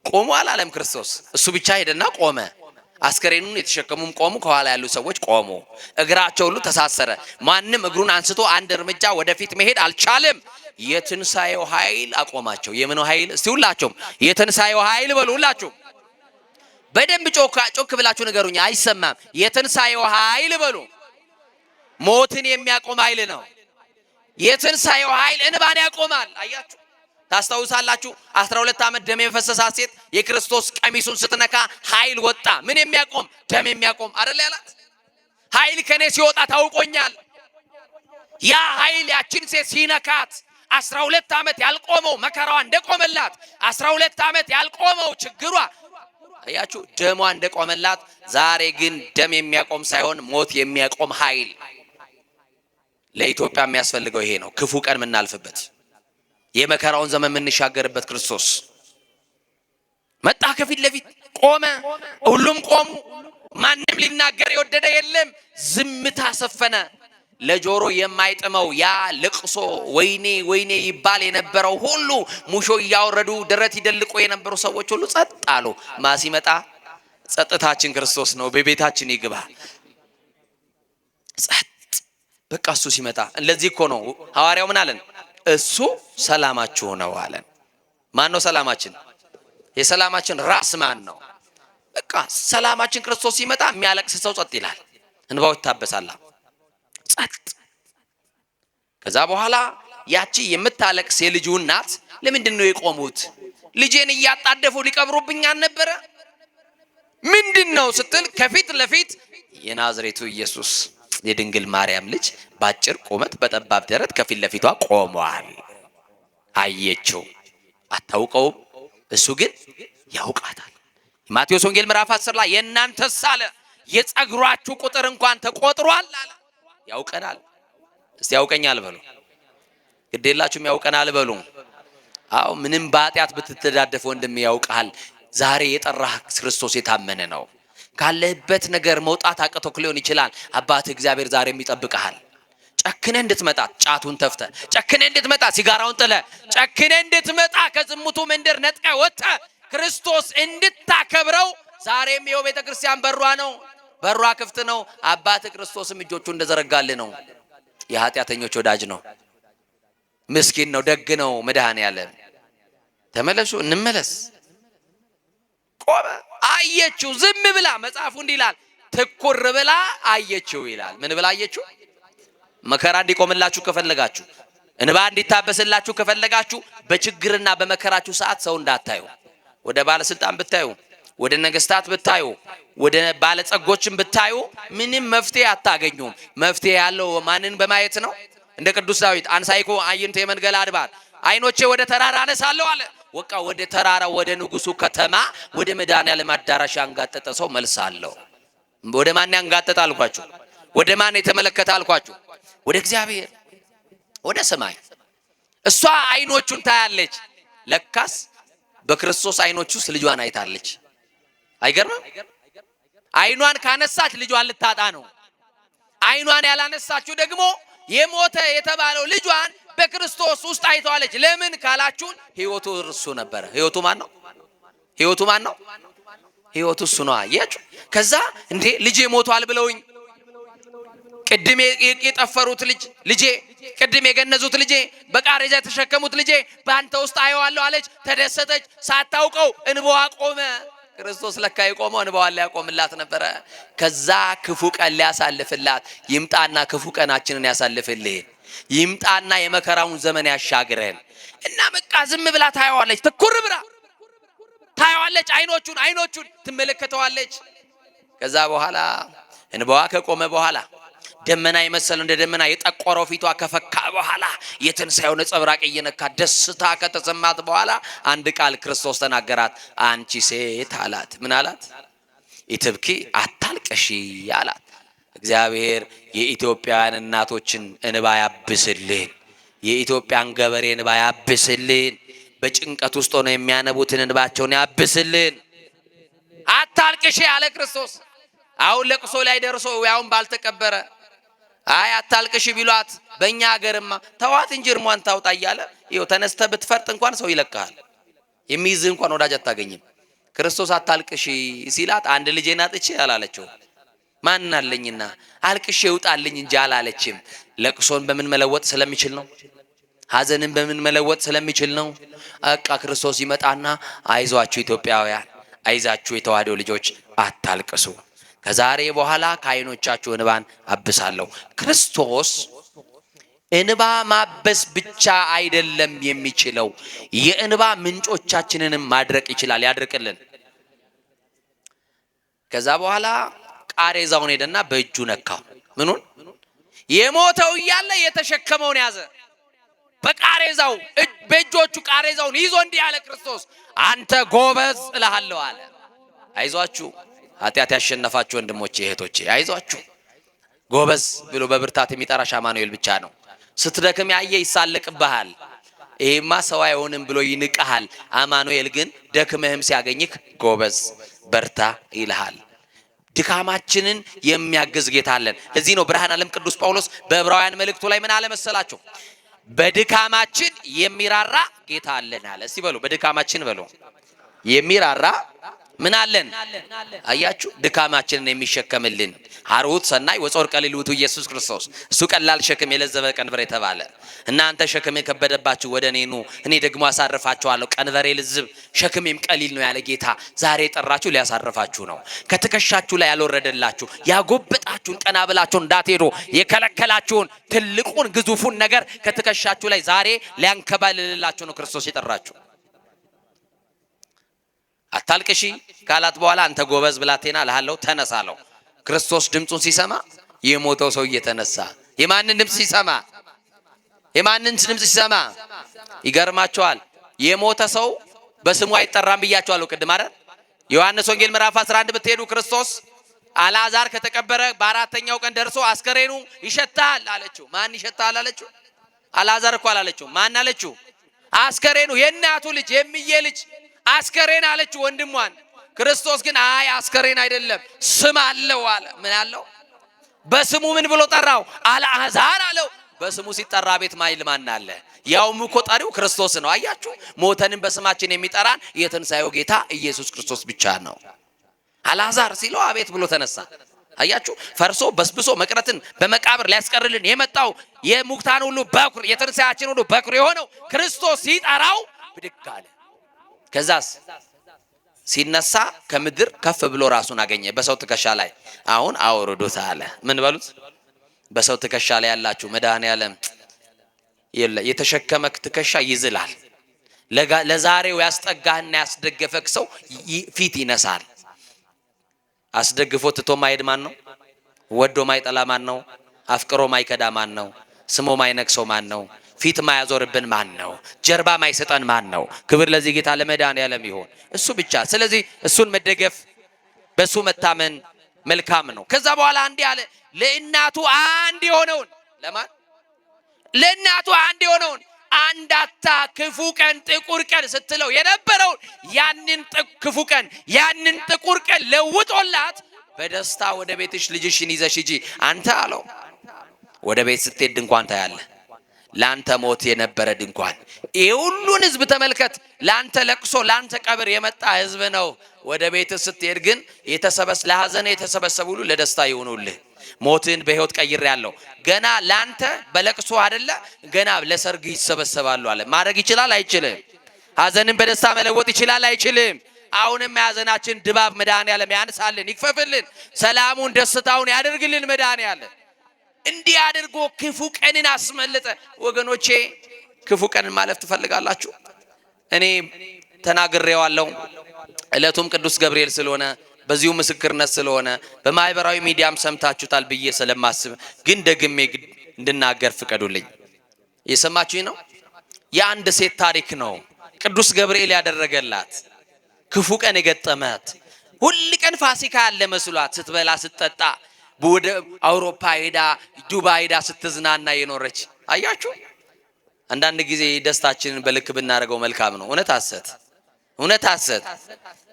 ቆሙ አላለም ክርስቶስ። እሱ ብቻ ሄደና ቆመ። አስከሬኑን የተሸከሙም ቆሙ፣ ከኋላ ያሉ ሰዎች ቆሙ። እግራቸው ሁሉ ተሳሰረ። ማንም እግሩን አንስቶ አንድ እርምጃ ወደፊት መሄድ አልቻለም። የትንሳኤው ኃይል አቆማቸው። የምን ኃይል? እስቲ ሁላችሁም የትንሳኤው ኃይል በሉ። ሁላችሁም በደንብ ጮክ ብላችሁ ንገሩኝ። አይሰማም። የትንሳኤው ኃይል በሉ። ሞትን የሚያቆም ኃይል ነው። የትንሳኤው ኃይል እንባን ያቆማል። አያችሁ፣ ታስታውሳላችሁ 12 ዓመት ደም የፈሰሳት ሴት የክርስቶስ ቀሚሱን ስትነካ ኃይል ወጣ። ምን የሚያቆም? ደም የሚያቆም አይደል ያላት። ኃይል ከኔ ሲወጣ ታውቆኛል። ያ ኃይል ያችን ሴት ሲነካት 12 ዓመት ያልቆመው መከራዋ እንደቆመላት፣ 12 ዓመት ያልቆመው ችግሯ አያችሁ ደሟ እንደቆመላት፣ ዛሬ ግን ደም የሚያቆም ሳይሆን ሞት የሚያቆም ኃይል ለኢትዮጵያ የሚያስፈልገው ይሄ ነው። ክፉ ቀን የምናልፍበት የመከራውን ዘመን የምንሻገርበት ክርስቶስ መጣ። ከፊት ለፊት ቆመ። ሁሉም ቆሙ። ማንም ሊናገር የወደደ የለም። ዝምታ ሰፈነ። ለጆሮ የማይጥመው ያ ልቅሶ ወይኔ ወይኔ ይባል የነበረው ሁሉ ሙሾ እያወረዱ ደረት ይደልቁ የነበሩ ሰዎች ሁሉ ጸጥ አሉ። ማ ሲመጣ? ጸጥታችን ክርስቶስ ነው። በቤታችን ይግባ። ጸጥ በቃ እሱ ሲመጣ። ለዚህ እኮ ነው ሐዋርያው ምን አለን? እሱ ሰላማችሁ ነው አለን። ማን ነው ሰላማችን? የሰላማችን ራስ ማን ነው? በቃ ሰላማችን ክርስቶስ ሲመጣ የሚያለቅስ ሰው ጸጥ ይላል፣ እንባው ይታበሳል። ጸጥ። ከዛ በኋላ ያቺ የምታለቅስ የልጁ እናት ለምንድን ነው የቆሙት? ልጄን እያጣደፉ ሊቀብሩብኝ አልነበረ? ምንድነው ስትል ከፊት ለፊት የናዝሬቱ ኢየሱስ የድንግል ማርያም ልጅ ባጭር ቁመት በጠባብ ደረት ከፊት ለፊቷ ቆሟል። አየችው። አታውቀውም፣ እሱ ግን ያውቃታል። ማቴዎስ ወንጌል ምዕራፍ 10 ላይ የእናንተስ አለ የጸጉራችሁ ቁጥር እንኳን ተቆጥሯል አለ። ያውቀናል። እስቲ ያውቀኛል በሉ። ግዴላችሁም ያውቀናል በሉ። አዎ ምንም በኃጢአት ብትተዳደፍ ወንድም ያውቃል። ዛሬ የጠራህ ክርስቶስ የታመነ ነው። ካለህበት ነገር መውጣት አቅቶክ ሊሆን ይችላል። አባት እግዚአብሔር ዛሬም ይጠብቅሃል። ጨክነ እንድትመጣ ጫቱን ተፍተ፣ ጨክነ እንድትመጣ ሲጋራውን ጥለ፣ ጨክነ እንድትመጣ ከዝሙቱ መንደር ነጥቀ ወጣ ክርስቶስ እንድታከብረው ዛሬም ይኸው ቤተክርስቲያን በሯ ነው። በሯ ክፍት ነው። አባት ክርስቶስም እጆቹ እንደዘረጋልህ ነው። የኃጢአተኞች ወዳጅ ነው። ምስኪን ነው። ደግ ነው። መድኃኔዓለም ተመለሱ፣ እንመለስ። ቆመ። አየችው። ዝም ብላ መጽሐፉ እንዲህ ይላል፣ ትኩር ብላ አየችው ይላል። ምን ብላ አየችው? መከራ እንዲቆምላችሁ ከፈለጋችሁ፣ እንባ እንዲታበስላችሁ ከፈለጋችሁ በችግርና በመከራችሁ ሰዓት ሰው እንዳታዩ። ወደ ባለስልጣን ብታዩ፣ ወደ ነገስታት ብታዩ፣ ወደ ባለጸጎችን ብታዩ ምንም መፍትሄ አታገኙም። መፍትሄ ያለው ማንን በማየት ነው? እንደ ቅዱስ ዳዊት አንሳይኮ አይንተ የመንገል አድባር፣ አይኖቼ ወደ ተራራ አነሳለሁ አለ። ወቃ ወደ ተራራ ወደ ንጉሱ ከተማ ወደ መድኃኔዓለም አዳራሽ ያንጋጠጠ ሰው መልስ አለው። ወደ ማን ያንጋጠጠ አልኳችሁ? ወደ ማን የተመለከተ አልኳችሁ? ወደ እግዚአብሔር፣ ወደ ሰማይ። እሷ አይኖቹን ታያለች። ለካስ በክርስቶስ አይኖች ውስጥ ልጇን አይታለች። አይገርምም? አይኗን ካነሳች ልጇን ልታጣ ነው። አይኗን ያላነሳችው ደግሞ የሞተ የተባለው ልጇን በክርስቶስ ውስጥ አይተዋለች። ለምን ካላችሁ ህይወቱ እርሱ ነበረ። ህይወቱ ማን ነው? ህይወቱ ማን ነው? ህይወቱ እሱ ነው። አያችሁ? ከዛ እንዴ ልጄ ሞቷል ብለውኝ ቅድም የጠፈሩት ልጄ፣ ቅድም የገነዙት ልጄ፣ በቃሬዛ የተሸከሙት ልጄ በአንተ ውስጥ አየዋለሁ አለች። ተደሰተች። ሳታውቀው እንባዋ ቆመ። ክርስቶስ ለካ የቆመው እንባዋን ሊያቆምላት ነበረ። ከዛ ክፉ ቀን ሊያሳልፍላት ይምጣና ክፉ ቀናችንን ያሳልፍልን። ይምጣና የመከራውን ዘመን ያሻግረን እና በቃ ዝም ብላ ታየዋለች። ትኩር ብላ ታየዋለች። አይኖቹን ትመለከተዋለች። ከዛ በኋላ እንባዋ ከቆመ በኋላ ደመና የመሰለ እንደ ደመና የጠቆረው ፊቷ ከፈካ በኋላ የትንሣኤው ነጸብራቅ እየነካ ደስታ ከተሰማት በኋላ አንድ ቃል ክርስቶስ ተናገራት። አንቺ ሴት አላት። ምን አላት? ኢትብኪ አታልቀሺ አላት። እግዚአብሔር የኢትዮጵያውያን እናቶችን እንባ ያብስልን። የኢትዮጵያን ገበሬ እንባ ያብስልን። በጭንቀት ውስጥ ሆነው የሚያነቡትን እንባቸውን ያብስልን። አታልቅሽ ያለ ክርስቶስ አሁን ለቅሶ ላይ ደርሶ ያውን ባልተቀበረ አይ አታልቅሽ ቢሏት በእኛ ሀገርማ ተዋት እንጂ እርሟን ታውጣ እያለ ይኸው ተነስተህ ብትፈርጥ እንኳን ሰው ይለቅሃል። የሚይዝህ እንኳን ወዳጅ አታገኝም። ክርስቶስ አታልቅሽ ሲላት አንድ ልጄን አጥቼ አላለችው። ማን አለኝና አልቅሽ ይውጣልኝ እንጂ አላለችም። ለቅሶን በምን መለወጥ ስለሚችል ነው። ሐዘንን በምን መለወጥ ስለሚችል ነው። በቃ ክርስቶስ ይመጣና አይዟችሁ ኢትዮጵያውያን፣ አይዛችሁ የተዋህዶ ልጆች አታልቅሱ፣ ከዛሬ በኋላ ከዓይኖቻችሁ እንባን አብሳለሁ። ክርስቶስ እንባ ማበስ ብቻ አይደለም የሚችለው፣ የእንባ ምንጮቻችንንም ማድረቅ ይችላል። ያድርቅልን። ከዛ በኋላ ቃሬዛውን ሄደና በእጁ ነካው። ምኑን? የሞተው እያለ የተሸከመውን ያዘ። በቃሬዛው በእጆቹ ቃሬዛውን ይዞ እንዲህ ያለ ክርስቶስ አንተ ጎበዝ እልሃለሁ አለ። አይዟችሁ ኃጢአት ያሸነፋችሁ ወንድሞቼ እህቶቼ፣ አይዟችሁ። ጎበዝ ብሎ በብርታት የሚጠራሽ አማኑኤል ብቻ ነው። ስትደክም ያየ ይሳለቅብሃል። ይሄማ ሰው አይሆንም ብሎ ይንቀሃል። አማኑኤል ግን ደክመህም ሲያገኝክ ጎበዝ በርታ ይልሃል። ድካማችንን የሚያግዝ ጌታ አለን። እዚህ ነው ብርሃን ዓለም ቅዱስ ጳውሎስ በዕብራውያን መልእክቱ ላይ ምን አለ መሰላችሁ? በድካማችን የሚራራ ጌታ አለን አለ። እስቲ በሉ በድካማችን በሉ የሚራራ ምን አለን? አያችሁ፣ ድካማችንን የሚሸከምልን ሐሩት ሰናይ ወጾር ቀሊል ውእቱ ኢየሱስ ክርስቶስ። እሱ ቀላል ሸክም የለዘበ ቀንበር የተባለ እናንተ ሸክም የከበደባችሁ ወደ እኔ ኑ እኔ ደግሞ አሳርፋችኋለሁ፣ ቀንበሬ ልዝብ ሸክሜም ቀሊል ነው ያለ ጌታ ዛሬ የጠራችሁ ሊያሳርፋችሁ ነው። ከትከሻችሁ ላይ ያልወረደላችሁ ያጎበጣችሁን ቀና ብላችሁ እንዳትሄዱ የከለከላችሁን ትልቁን ግዙፉን ነገር ከትከሻችሁ ላይ ዛሬ ሊያንከባልልላችሁ ነው ክርስቶስ የጠራችሁ። አታልቅሺ ካላት በኋላ አንተ ጎበዝ ብላቴና እልሃለሁ ተነሳለሁ። ክርስቶስ ድምጹን ሲሰማ የሞተው ሰው እየተነሳ የማንን ድምጽ ሲሰማ? የማንን ድምጽ ሲሰማ? ይገርማቸዋል። የሞተ ሰው በስሙ አይጠራም ብያቸዋለሁ ቅድም አይደል? ዮሐንስ ወንጌል ምዕራፍ 11 ብትሄዱ ክርስቶስ አልዓዛር ከተቀበረ በአራተኛው ቀን ደርሶ አስከሬኑ ይሸታል አለችው። ማን ይሸታል አለችው? አልዓዛር እኮ አላለችው። ማን አለችው? አስከሬኑ የእናቱ ልጅ የሚዬ ልጅ አስከሬን አለችው ወንድሟን። ክርስቶስ ግን አይ አስከሬን አይደለም ስም አለው አለ። ምን አለው? በስሙ ምን ብሎ ጠራው? አልዓዛር አለው። በስሙ ሲጠራ ቤት ማይል ማን አለ? ያውም እኮ ጠሪው ክርስቶስ ነው። አያችሁ፣ ሞተንም በስማችን የሚጠራን የትንሣኤው ጌታ ኢየሱስ ክርስቶስ ብቻ ነው። አልዓዛር ሲለው አቤት ብሎ ተነሳ። አያችሁ፣ ፈርሶ በስብሶ መቅረትን በመቃብር ሊያስቀርልን የመጣው የሙክታን ሁሉ በኩር የትንሣኤያችን ሁሉ በኩር የሆነው ክርስቶስ ሲጠራው ብድግ አለ። ከዛስ ሲነሳ ከምድር ከፍ ብሎ ራሱን አገኘ በሰው ትከሻ ላይ። አሁን አውርዱት አለ። ምን በሉት? በሰው ትከሻ ላይ ያላችሁ መድኃኔዓለም የተሸከመክ ትከሻ ይዝላል። ለዛሬው ያስጠጋህና ያስደገፈክ ሰው ፊት ይነሳል። አስደግፎ ትቶ ማይሄድ ማን ነው? ወዶ ማይጠላ ማን ነው? አፍቅሮ ማይከዳ ማን ነው? ስሞ ማይነክሰው ማን ነው? ፊት ማያዞርብን ማን ነው? ጀርባ ማይሰጠን ማን ነው? ክብር ለዚህ ጌታ ለመድኃኔዓለም ይሁን፣ እሱ ብቻ። ስለዚህ እሱን መደገፍ በሱ መታመን መልካም ነው። ከዛ በኋላ እንዲህ አለ፣ ለእናቱ አንድ የሆነውን ለማን? ለእናቱ አንድ የሆነውን አንዳታ ክፉ ቀን ጥቁር ቀን ስትለው የነበረውን ያንን ክፉ ቀን ያንን ጥቁር ቀን ለውጦላት በደስታ ወደ ቤትሽ ልጅሽን ይዘሽ ሂጂ አንተ አለው። ወደ ቤት ስትሄድ ድንኳን ታያለህ። ላንተ ሞት የነበረ ድንኳን። ይሄ ሁሉን ህዝብ ተመልከት። ላንተ ለቅሶ ላንተ ቀብር የመጣ ህዝብ ነው። ወደ ቤት ስትሄድ ግን ለሐዘን የተሰበሰቡ ሁሉ ለደስታ ይሆኑልህ። ሞትን በህይወት ቀይሬያለሁ። ገና ላንተ በለቅሶ አይደለ ገና ለሰርግ ይሰበሰባሉ አለ። ማድረግ ይችላል አይችልም? ሐዘንን በደስታ መለወጥ ይችላል አይችልም? አሁንም የሐዘናችን ድባብ መድኃኔዓለም ያንሳልን፣ ይክፈፍልን፣ ሰላሙን ደስታውን ያደርግልን መድኃኔዓለም። እንዲህ አድርጎ ክፉ ቀንን አስመለጠ። ወገኖቼ ክፉ ቀንን ማለፍ ትፈልጋላችሁ? እኔ ተናግሬዋለሁ። ዕለቱም ቅዱስ ገብርኤል ስለሆነ በዚሁ ምስክርነት ስለሆነ በማህበራዊ ሚዲያም ሰምታችሁታል ብዬ ስለማስብ ግን ደግሜ እንድናገር ፍቀዱልኝ። የሰማችሁኝ ነው። የአንድ ሴት ታሪክ ነው ቅዱስ ገብርኤል ያደረገላት። ክፉ ቀን የገጠማት ሁሉ ቀን ፋሲካ ያለ መስሏት ስትበላ ስትጠጣ ወደ አውሮፓ ሄዳ ዱባይ ሄዳ ስትዝናና የኖረች አያችሁ። አንዳንድ ጊዜ ደስታችንን በልክ ብናደርገው መልካም ነው። እውነት ሐሰት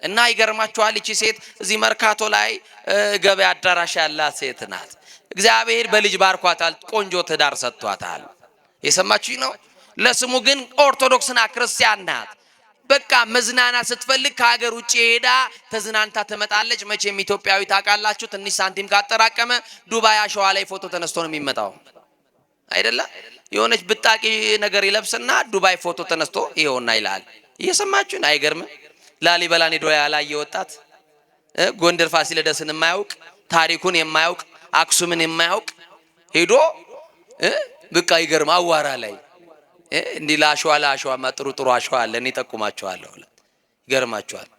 እና ይገርማችኋል። እቺ ሴት እዚህ መርካቶ ላይ ገበያ አዳራሽ ያላት ሴት ናት። እግዚአብሔር በልጅ ባርኳታል፣ ቆንጆ ትዳር ሰጥቷታል። የሰማችሁኝ ነው። ለስሙ ግን ኦርቶዶክስና ክርስቲያን ናት። በቃ መዝናናት ስትፈልግ ከሀገር ውጪ ሄዳ ተዝናንታ ትመጣለች። መቼም ኢትዮጵያዊ ታውቃላችሁ፣ ትንሽ ሳንቲም ካጠራቀመ ዱባይ አሸዋ ላይ ፎቶ ተነስቶ ነው የሚመጣው አይደለ? የሆነች ብጣቂ ነገር ይለብስና ዱባይ ፎቶ ተነስቶ ይሄውና ይላል። እየሰማችሁን? አይገርም? ላሊበላን ሄዶ ያላየ ወጣት፣ ጎንደር ፋሲለደስን የማያውቅ ታሪኩን የማያውቅ አክሱምን የማያውቅ ሄዶ በቃ ይገርም አዋራ ላይ እንዲህ ለአሸዋ ጥሩ አሸዋ አለ እኔ ጠቁማቸዋለሁ። ይገርማቸዋል።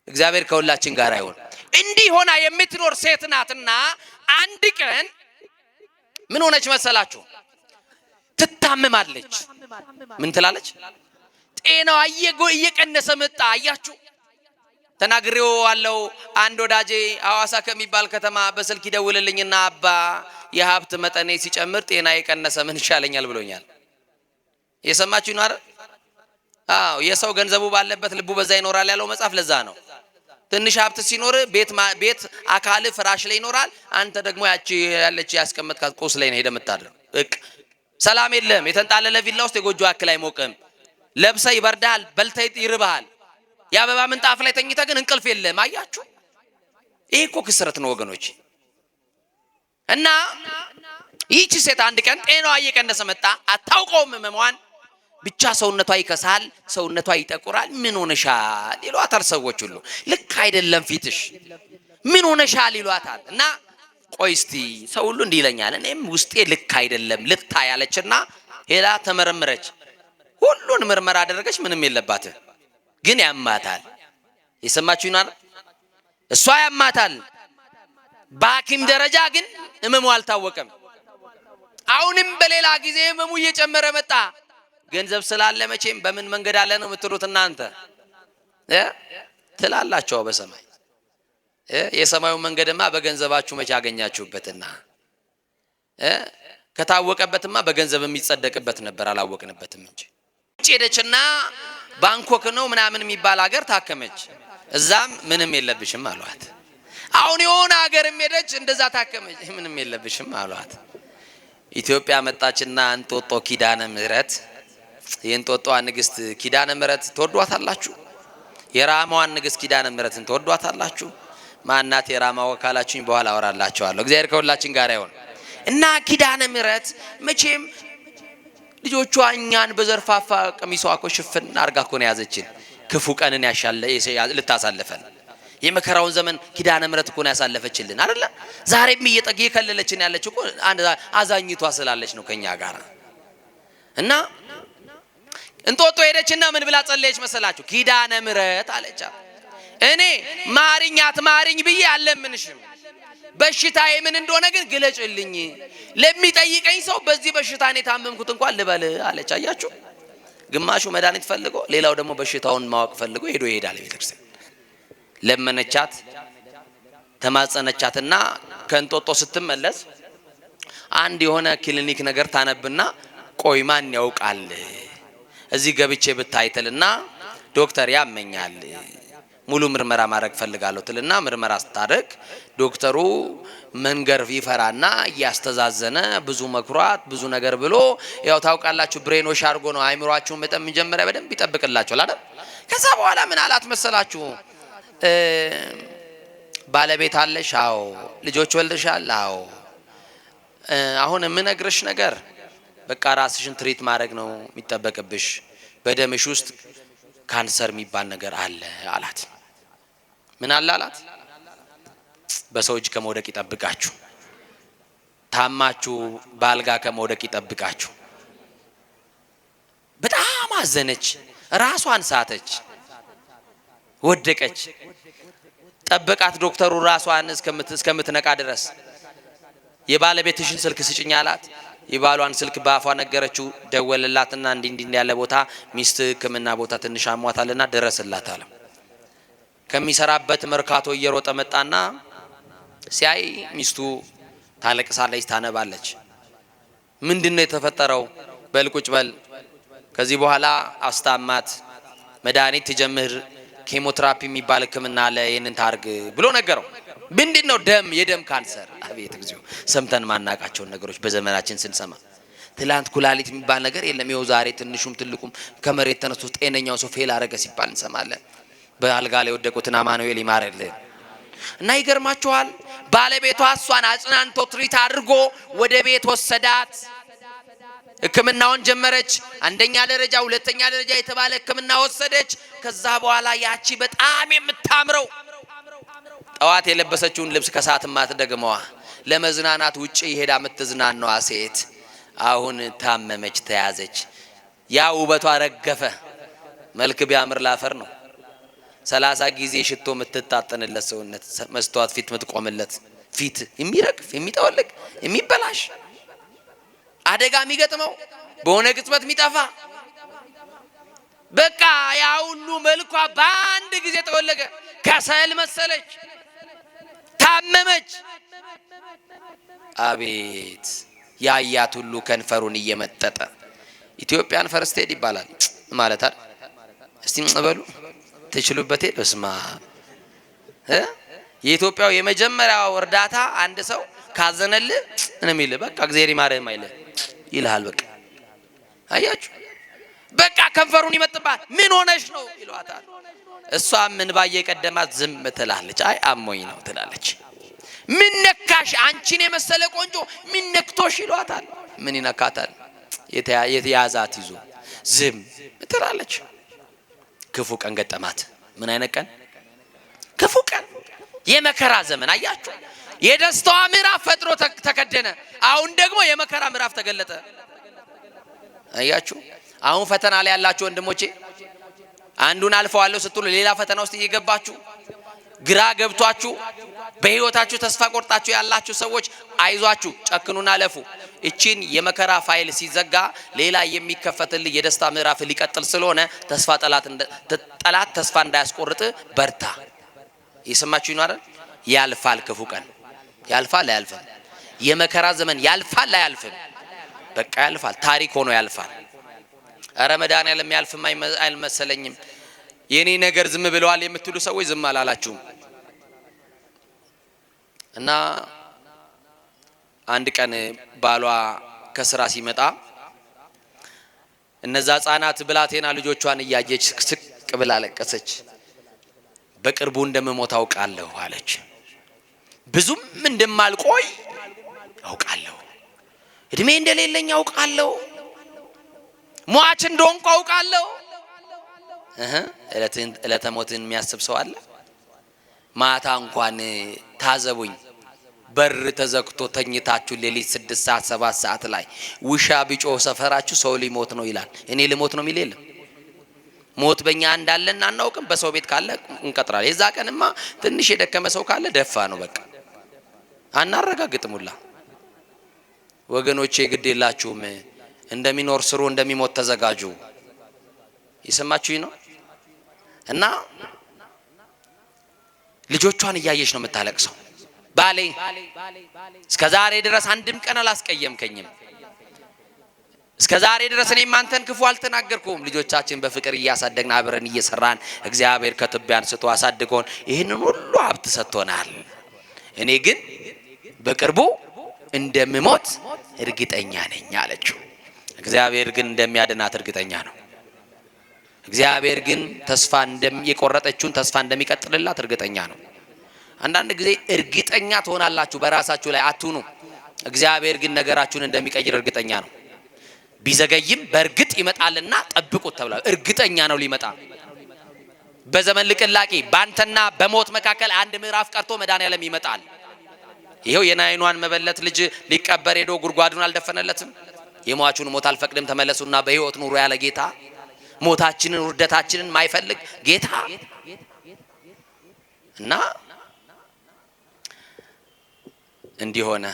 እግዚአብሔር ከሁላችን ጋር ይሁን። እንዲህ ሆና የምትኖር ሴት ናትና አንድ ቀን ምን ሆነች መሰላችሁ? ትታመማለች። ምን ትላለች? ጤናዋ እየቀነሰ መጣ። አያችሁ፣ ተናግሬው አለው። አንድ ወዳጄ ሐዋሳ ከሚባል ከተማ በስልክ ይደውልልኝና አባ የሀብት መጠኔ ሲጨምር ጤና የቀነሰ ምን ይሻለኛል ብሎኛል። የሰማችሁ ነው አይደል? አዎ፣ የሰው ገንዘቡ ባለበት ልቡ በዛ ይኖራል ያለው መጽሐፍ ለዛ ነው። ትንሽ ሀብት ሲኖር ቤት አካል ፍራሽ ላይ ይኖራል። አንተ ደግሞ ያለች ያስቀመጥካት ቁስ ላይ ነው ሄደ የምታድረው። በቃ ሰላም የለም። የተንጣለለ ቪላ ውስጥ የጎጆ አክል አይሞቅም። ለብሰ ይበርዳል፣ በልተ ይርባል። የአበባ ምንጣፍ ላይ ተኝተ ግን እንቅልፍ የለም። አያችሁ፣ ይሄ እኮ ክስረት ነው ወገኖች። እና ይህቺ ሴት አንድ ቀን ጤናዋ እየቀነሰ መጣ። አታውቀውም ህመሟን። ብቻ ሰውነቷ ይከሳል፣ ሰውነቷ ይጠቁራል። ምን ሆነሻል ይሏታል ሰዎች ሁሉ። ልክ አይደለም ፊትሽ፣ ምን ሆነሻል ይሏታል። እና ቆይ እስቲ ሰው ሁሉ እንዲህ ይለኛል፣ እኔም ውስጤ ልክ አይደለም ልታ ያለችና ሄዳ ተመረመረች። ሁሉን ምርመራ አደረገች። ምንም የለባትም፣ ግን ያማታል። የሰማችሁኝ አይደል? እሷ ያማታል። በሐኪም ደረጃ ግን ህመሙ አልታወቀም። አሁንም በሌላ ጊዜ ህመሙ እየጨመረ መጣ። ገንዘብ ስላለ መቼም በምን መንገድ አለ ነው የምትሉት እናንተ ትላላችሁ። በሰማይ የሰማዩ መንገድማ በገንዘባችሁ መቼ አገኛችሁበትና ከታወቀበትማ በገንዘብ የሚጸደቅበት ነበር፣ አላወቅንበትም እንጂ። ሄደችና ባንኮክ ነው ምናምን የሚባል ሀገር ታከመች። እዛም ምንም የለብሽም አሏት። አሁን የሆነ ሀገርም ሄደች፣ እንደዛ ታከመች። ምንም የለብሽም አሏት። ኢትዮጵያ መጣችና እንጦጦ ኪዳነ ምህረት፣ የእንጦጦዋ ንግስት ኪዳነ ምህረት ተወዷታላችሁ? የራማዋን ንግስት ኪዳነ ምህረትን ተወዷታላችሁ? ማናት የራማ ወካላችሁኝ? በኋላ አወራላችኋለሁ። እግዚአብሔር ከሁላችን ጋር ይሁን። እና ኪዳነ ምህረት መቼም ልጆቿ እኛን በዘርፋፋ ቀሚሷ እኮ ሽፍን አርጋ እኮ ነው ያዘችን። ክፉ ቀንን ልታሳልፈን የመከራውን ዘመን ኪዳነ ምህረት እኮ ነው ያሳለፈችልን አይደለ? ዛሬም እየከለለችን ያለች እኮ አንድ አዛኝቷ ስላለች ነው ከኛ ጋር። እና እንጦጦ ሄደችና ምን ብላ ጸለየች መሰላችሁ? ኪዳነ ምህረት አለቻት፣ እኔ ማርኝ ብዬ አለምንሽም፣ በሽታዬ ምን እንደሆነ ግን ግለጭልኝ፣ ለሚጠይቀኝ ሰው በዚህ በሽታ እኔ ታመምኩት እንኳን ልበል አለች። አያችሁ፣ ግማሹ መድኃኒት ፈልጎ፣ ሌላው ደግሞ በሽታውን ማወቅ ፈልጎ ይሄዳል ቤተክርስቲያን። ለመነቻት፣ ተማጸነቻትና ከእንጦጦ ስትመለስ አንድ የሆነ ክሊኒክ ነገር ታነብና ቆይ ማን ያውቃል እዚህ ገብቼ ብታይትልና ዶክተር ያመኛል ሙሉ ምርመራ ማድረግ ፈልጋለሁ ትልና ምርመራ ስታደርግ ዶክተሩ መንገር ይፈራና ያስተዛዘነ ብዙ መክሯት ብዙ ነገር ብሎ ያው ታውቃላችሁ ብሬኖሽ አድርጎ ነው አይምሯችሁን በጣም መጀመሪያ በደንብ ይጠብቅላችኋል አይደል? ከዛ በኋላ ምን አላት መሰላችሁ? ባለቤት አለሽ? አዎ። ልጆች ወልደሻል? አዎ። አሁን የምነግርሽ ነገር በቃ ራስሽን ትሪት ማድረግ ነው የሚጠበቅብሽ። በደምሽ ውስጥ ካንሰር የሚባል ነገር አለ አላት። ምን አለ አላት? በሰው እጅ ከመውደቅ ይጠብቃችሁ፣ ታማችሁ ባልጋ ከመውደቅ ይጠብቃችሁ። በጣም አዘነች፣ ራሷን ሳተች፣ ወደቀች። ጠበቃት ዶክተሩ ራሷን እስከምትነቃ ድረስ። የባለቤትሽን ስልክ ስጭኝ አላት። የባሏን ስልክ በአፏ ነገረችው። ደወለላትና እንዲህ ያለ ቦታ ሚስት ሕክምና ቦታ ትንሽ አሟታልና ደረስላት አለ። ከሚሰራበት መርካቶ እየሮጠ መጣና ሲያይ ሚስቱ ታለቅሳለች፣ ታነባለች። ምንድነው የተፈጠረው? በልቁጭ በል ከዚህ በኋላ አስታማት መድኃኒት ትጀምር ኬሞቴራፒ የሚባል ህክምና አለ ይሄንን ታርግ ብሎ ነገረው። ምንድነው? ደም የደም ካንሰር። አቤት እግዚኦ! ሰምተን ማናቃቸው ነገሮች በዘመናችን ስንሰማ ትላንት ኩላሊት የሚባል ነገር የለም ይኸው ዛሬ ትንሹም ትልቁም ከመሬት ተነስቶ ጤነኛው ሰው ፌል አረገ ሲባል እንሰማለን። በአልጋ ላይ ወደቁትን አማኑኤል ይማረልን። እና ይገርማችኋል ባለቤቷ እሷን አጽናንቶ ትሪት አድርጎ ወደ ቤት ወሰዳት። ህክምናውን ጀመረች። አንደኛ ደረጃ ሁለተኛ ደረጃ የተባለ ህክምና ወሰደች። ከዛ በኋላ ያቺ በጣም የምታምረው ጠዋት የለበሰችውን ልብስ ከሰዓት ማትደግመዋ ለመዝናናት ውጪ ይሄዳ የምትዝናናዋ ሴት አሁን ታመመች፣ ተያዘች። ያ ውበቷ ረገፈ። መልክ ቢያምር ላፈር ነው። 30 ጊዜ ሽቶ የምትታጠንለት ሰውነት መስተዋት ፊት የምትቆምለት ፊት የሚረግፍ የሚጠወልቅ የሚበላሽ አደጋ የሚገጥመው በሆነ ቅጽበት የሚጠፋ በቃ ያ ሁሉ መልኳ በአንድ ጊዜ ተወለገ። ከሰል መሰለች፣ ታመመች። አቤት ያያት ሁሉ ከንፈሩን እየመጠጠ ኢትዮጵያን ፈርስት ኤድ ይባላል ማለት አይደል? እስቲ በሉ ትችሉበቴ በስማ የኢትዮጵያው የመጀመሪያው እርዳታ አንድ ሰው ካዘነልህ ምንም ይል በቃ እግዚአብሔር ይማረህ አይልህ ይልሃል። በቃ አያችሁ በቃ ከንፈሩን ይመጥባል። ምን ሆነሽ ነው ይሏታል። እሷ ምን ባየ ቀደማት ዝም ትላለች። አይ አሞኝ ነው ትላለች። ምን ነካሽ አንቺን የመሰለ ቆንጆ ምን ነክቶሽ ይሏታል። ምን ይነካታል? የተያዛት ይዞ ዝም ትላለች። ክፉ ቀን ገጠማት። ምን አይነት ቀን? ክፉ ቀን፣ የመከራ ዘመን። አያችሁ የደስታዋ ምዕራፍ ፈጥሮ ተከደነ። አሁን ደግሞ የመከራ ምዕራፍ ተገለጠ። አያችሁ አሁን ፈተና ላይ ያላችሁ ወንድሞቼ አንዱን አልፈዋለሁ ስትሉ ሌላ ፈተና ውስጥ እየገባችሁ ግራ ገብቷችሁ በህይወታችሁ ተስፋ ቆርጣችሁ ያላችሁ ሰዎች አይዟችሁ፣ ጨክኑና አለፉ። እቺን የመከራ ፋይል ሲዘጋ ሌላ የሚከፈትልህ የደስታ ምዕራፍ ሊቀጥል ስለሆነ ጠላት ተስፋ እንዳያስቆርጥ በርታ። ይሰማችሁ ነው አይደል? ያልፋል። ክፉ ቀን ያልፋል አያልፍም? የመከራ ዘመን ያልፋል አያልፍም? በቃ ያልፋል። ታሪክ ሆኖ ያልፋል። አረ መድኃኒዓለም ያልፍም አይመሰለኝም የኔ ነገር ዝም ብለዋል የምትሉ ሰዎች ዝም አላላችሁም። እና አንድ ቀን ባሏ ከስራ ሲመጣ እነዛ ህፃናት ብላቴና ልጆቿን እያየች ስቅ ብላ ለቀሰች። በቅርቡ እንደምሞት አውቃለሁ አለች። ብዙም እንደማልቆይ አውቃለሁ፣ እድሜ እንደሌለኝ አውቃለሁ፣ ሟች እንደሆንኩ አውቃለሁ። እለተ ሞትን የሚያስብ ሰው አለ? ማታ እንኳን ታዘቡኝ በር ተዘግቶ ተኝታችሁ ሌሊት 6 ሰዓት 7 ሰዓት ላይ ውሻ ቢጮህ ሰፈራችሁ ሰው ሊሞት ነው ይላል። እኔ ልሞት ነው የሚል የለም። ሞት በእኛ እንዳለና እናውቅም። በሰው ቤት ካለ እንቀጥራለን። የዛ ቀንማ ትንሽ የደከመ ሰው ካለ ደፋ ነው በቃ አናረጋግጥሙላ። ወገኖቼ ግድ የላችሁም። እንደሚኖር ስሩ፣ እንደሚሞት ተዘጋጁ። ይሰማችሁኝ ነው? እና ልጆቿን እያየች ነው የምታለቅሰው። ባሌ እስከዛሬ ድረስ አንድም ቀን አላስቀየምከኝም፣ እስከዛሬ ድረስ እኔም አንተን ክፉ አልተናገርኩም። ልጆቻችን በፍቅር እያሳደግን አብረን እየሰራን እግዚአብሔር ከትቢያ አንስቶ አሳድጎን ይህንን ሁሉ ሀብት ሰጥቶናል። እኔ ግን በቅርቡ እንደምሞት እርግጠኛ ነኝ አለችው። እግዚአብሔር ግን እንደሚያድናት እርግጠኛ ነው። እግዚአብሔር ግን ተስፋ የቆረጠችውን ተስፋ እንደሚቀጥልላት እርግጠኛ ነው። አንዳንድ ጊዜ እርግጠኛ ትሆናላችሁ በራሳችሁ ላይ አትሁኑ። እግዚአብሔር ግን ነገራችሁን እንደሚቀይር እርግጠኛ ነው። ቢዘገይም በእርግጥ ይመጣልና ጠብቁት ተብሏል። እርግጠኛ ነው ሊመጣ። በዘመን ልቅላቂ ባንተና በሞት መካከል አንድ ምዕራፍ ቀርቶ መድኃኒዓለም ይመጣል። ይሄው የናይኗን መበለት ልጅ ሊቀበር ሄዶ ጉድጓዱን አልደፈነለትም። የሟቹን ሞት አልፈቅድም ተመለሱና በህይወት ኑሩ ያለ ጌታ፣ ሞታችንን ውርደታችንን ማይፈልግ ጌታ እና እንዲሆነ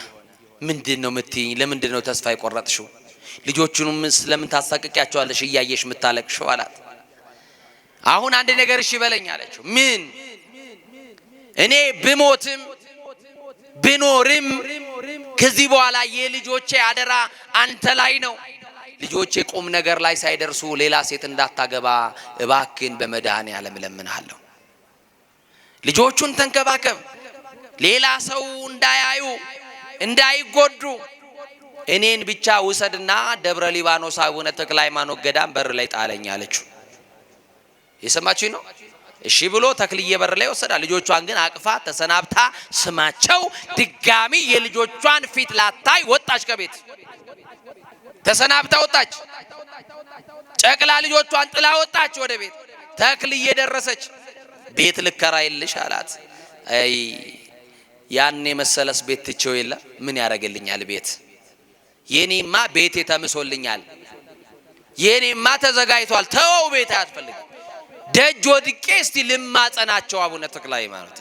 ምንድነው የምትይኝ? ለምንድነው ተስፋ የቆረጥሽው? ልጆቹንም ስለምን ታሳቅቂያቸዋለሽ እያየሽ የምታለቅሽው አላት። አሁን አንድ ነገር እሺ በለኝ አለችው። ምን? እኔ ብሞትም ብኖርም ከዚህ በኋላ የልጆቼ አደራ አንተ ላይ ነው። ልጆቼ ቁም ነገር ላይ ሳይደርሱ ሌላ ሴት እንዳታገባ እባክን በመድኃኔዓለም እለምንሃለሁ። ልጆቹን ተንከባከብ፣ ሌላ ሰው እንዳያዩ እንዳይጎዱ እኔን ብቻ ውሰድና ደብረ ሊባኖስ አቡነ ተክለ ሃይማኖት ገዳም በር ላይ ጣለኝ አለችው። የሰማችሁኝ ነው? እሺ ብሎ ተክልዬ በር ላይ ወሰዳል። ልጆቿን ግን አቅፋ ተሰናብታ ስማቸው ድጋሚ የልጆቿን ፊት ላታይ ወጣች ከቤት። ተሰናብታ ወጣች። ጨቅላ ልጆቿን ጥላ ወጣች ወደ ቤት። ተክልዬ ደረሰች። ቤት ልከራይልሽ አላት። አይ ያን የመሰለስ ቤት ትቼው የለ ምን ያደርግልኛል ቤት? የኔማ ቤቴ ተምሶልኛል፣ የኔማ ተዘጋጅቷል። ተወው ቤት አያስፈልግም። ደጅ ወድቄ እስቲ ልማጸናቸው አቡነ ተክለ ሃይማኖት።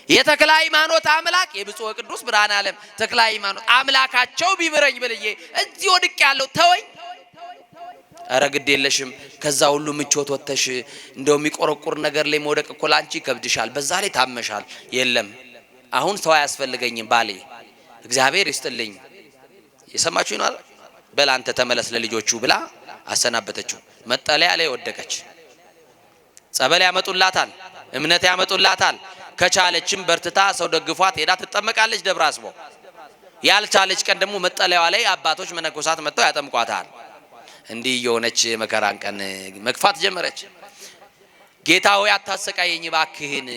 የተክለ ሃይማኖት አምላክ የብፁዕ ቅዱስ ብርሃነ ዓለም ተክለ ሃይማኖት አምላካቸው ቢምረኝ ብልዬ እዚህ ወድቄ ያለው ተወኝ። አረ ግድ የለሽም ከዛ ሁሉ ምቾት ወተሽ እንደው የሚቆረቁር ነገር ላይ መውደቅ እኮ ላንቺ ከብድሻል፣ በዛ ላይ ታመሻል። የለም አሁን ሰው አያስፈልገኝም ባሌ እግዚአብሔር ይስጥልኝ። የሰማችሁ ነው። በል አንተ ተመለስ ለልጆቹ ብላ አሰናበተችው። መጠለያ ላይ ወደቀች። ጸበል ያመጡላታል፣ እምነት ያመጡላታል። ከቻለችም በርትታ ሰው ደግፏት ሄዳ ትጠመቃለች ደብረ አስቦ። ያልቻለች ቀን ደግሞ መጠለያዋ ላይ አባቶች መነኮሳት መጥተው ያጠምቋታል። እንዲህ የሆነች መከራን ቀን መግፋት ጀመረች። ጌታ ሆይ አታሰቃየኝ እባክህን፣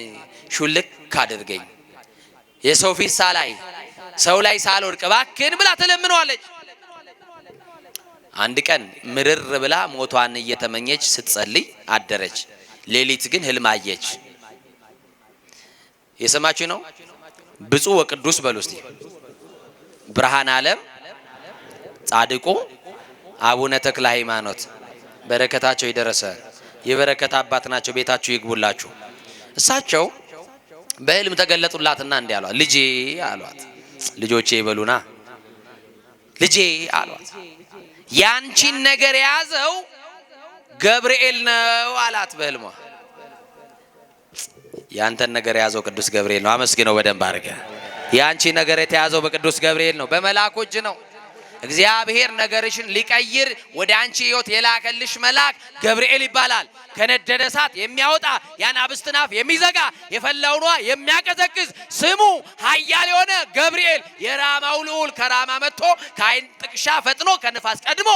ሹልክ አድርገኝ፣ የሰው ፊት ሳላይ ሰው ላይ ሳልወድቅ እባክህን ብላ ተለምነዋለች። አንድ ቀን ምርር ብላ ሞቷን እየተመኘች ስትጸልይ አደረች። ሌሊት ግን ህልም አየች። የሰማችሁ ነው። ብፁዕ ወቅዱስ በሉ እስቲ ብርሃነ ዓለም ጻድቁ አቡነ ተክለ ሃይማኖት በረከታቸው ይደረሰ። የበረከት አባት ናቸው። ቤታችሁ ይግቡላችሁ። እሳቸው በህልም ተገለጡላትና እንዲህ አሏት። ልጄ አሏት። ልጆቼ ይበሉና ልጄ አሏት። ያንቺን ነገር የያዘው ገብርኤል ነው አላት በህልሟ። ያንተን ነገር የያዘው ቅዱስ ገብርኤል ነው። አመስግነው በደንብ አድርገ። ያንቺ ነገር የተያዘው በቅዱስ ገብርኤል ነው፣ በመላኩ እጅ ነው። እግዚአብሔር ነገርሽን ሊቀይር ወደ አንቺ ህይወት የላከልሽ መልአክ ገብርኤል ይባላል። ከነደደ እሳት የሚያወጣ የአናብስትን አፍ የሚዘጋ የፈላውን ውሃ የሚያቀዘቅዝ ስሙ ኃያል የሆነ ገብርኤል የራማው ልዑል ከራማ መጥቶ ከአይን ጥቅሻ ፈጥኖ ከንፋስ ቀድሞ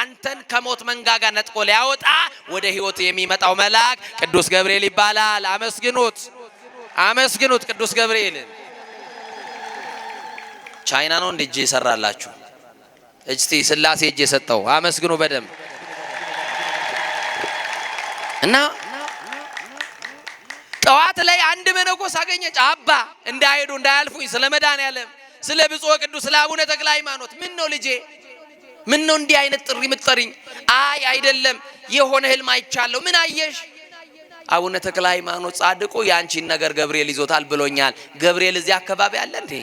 አንተን ከሞት መንጋጋ ነጥቆ ሊያወጣ ወደ ህይወት የሚመጣው መልአክ ቅዱስ ገብርኤል ይባላል። አመስግኑት፣ አመስግኑት ቅዱስ ገብርኤልን። ቻይና ነው እንደ እጅ ይሰራላችሁ። እስቲ ስላሴ እጅ የሰጠው አመስግኑ በደንብ። እና ጠዋት ላይ አንድ መነኮስ አገኘች። አባ እንዳይሄዱ እንዳያልፉኝ ስለ መድኃኔዓለም ስለ ብፁዕ ቅዱስ ስለ አቡነ ተክለ ሃይማኖት ምን ነው ልጄ፣ ምን ነው እንዲህ አይነት ጥሪ የምትጠሪኝ? አይ አይደለም የሆነ ህልም አይቻለሁ። ምን አየሽ? አቡነ ተክለ ሃይማኖት ጻድቁ ያንቺን ነገር ገብርኤል ይዞታል ብሎኛል። ገብርኤል እዚህ አካባቢ አለ እንዴ?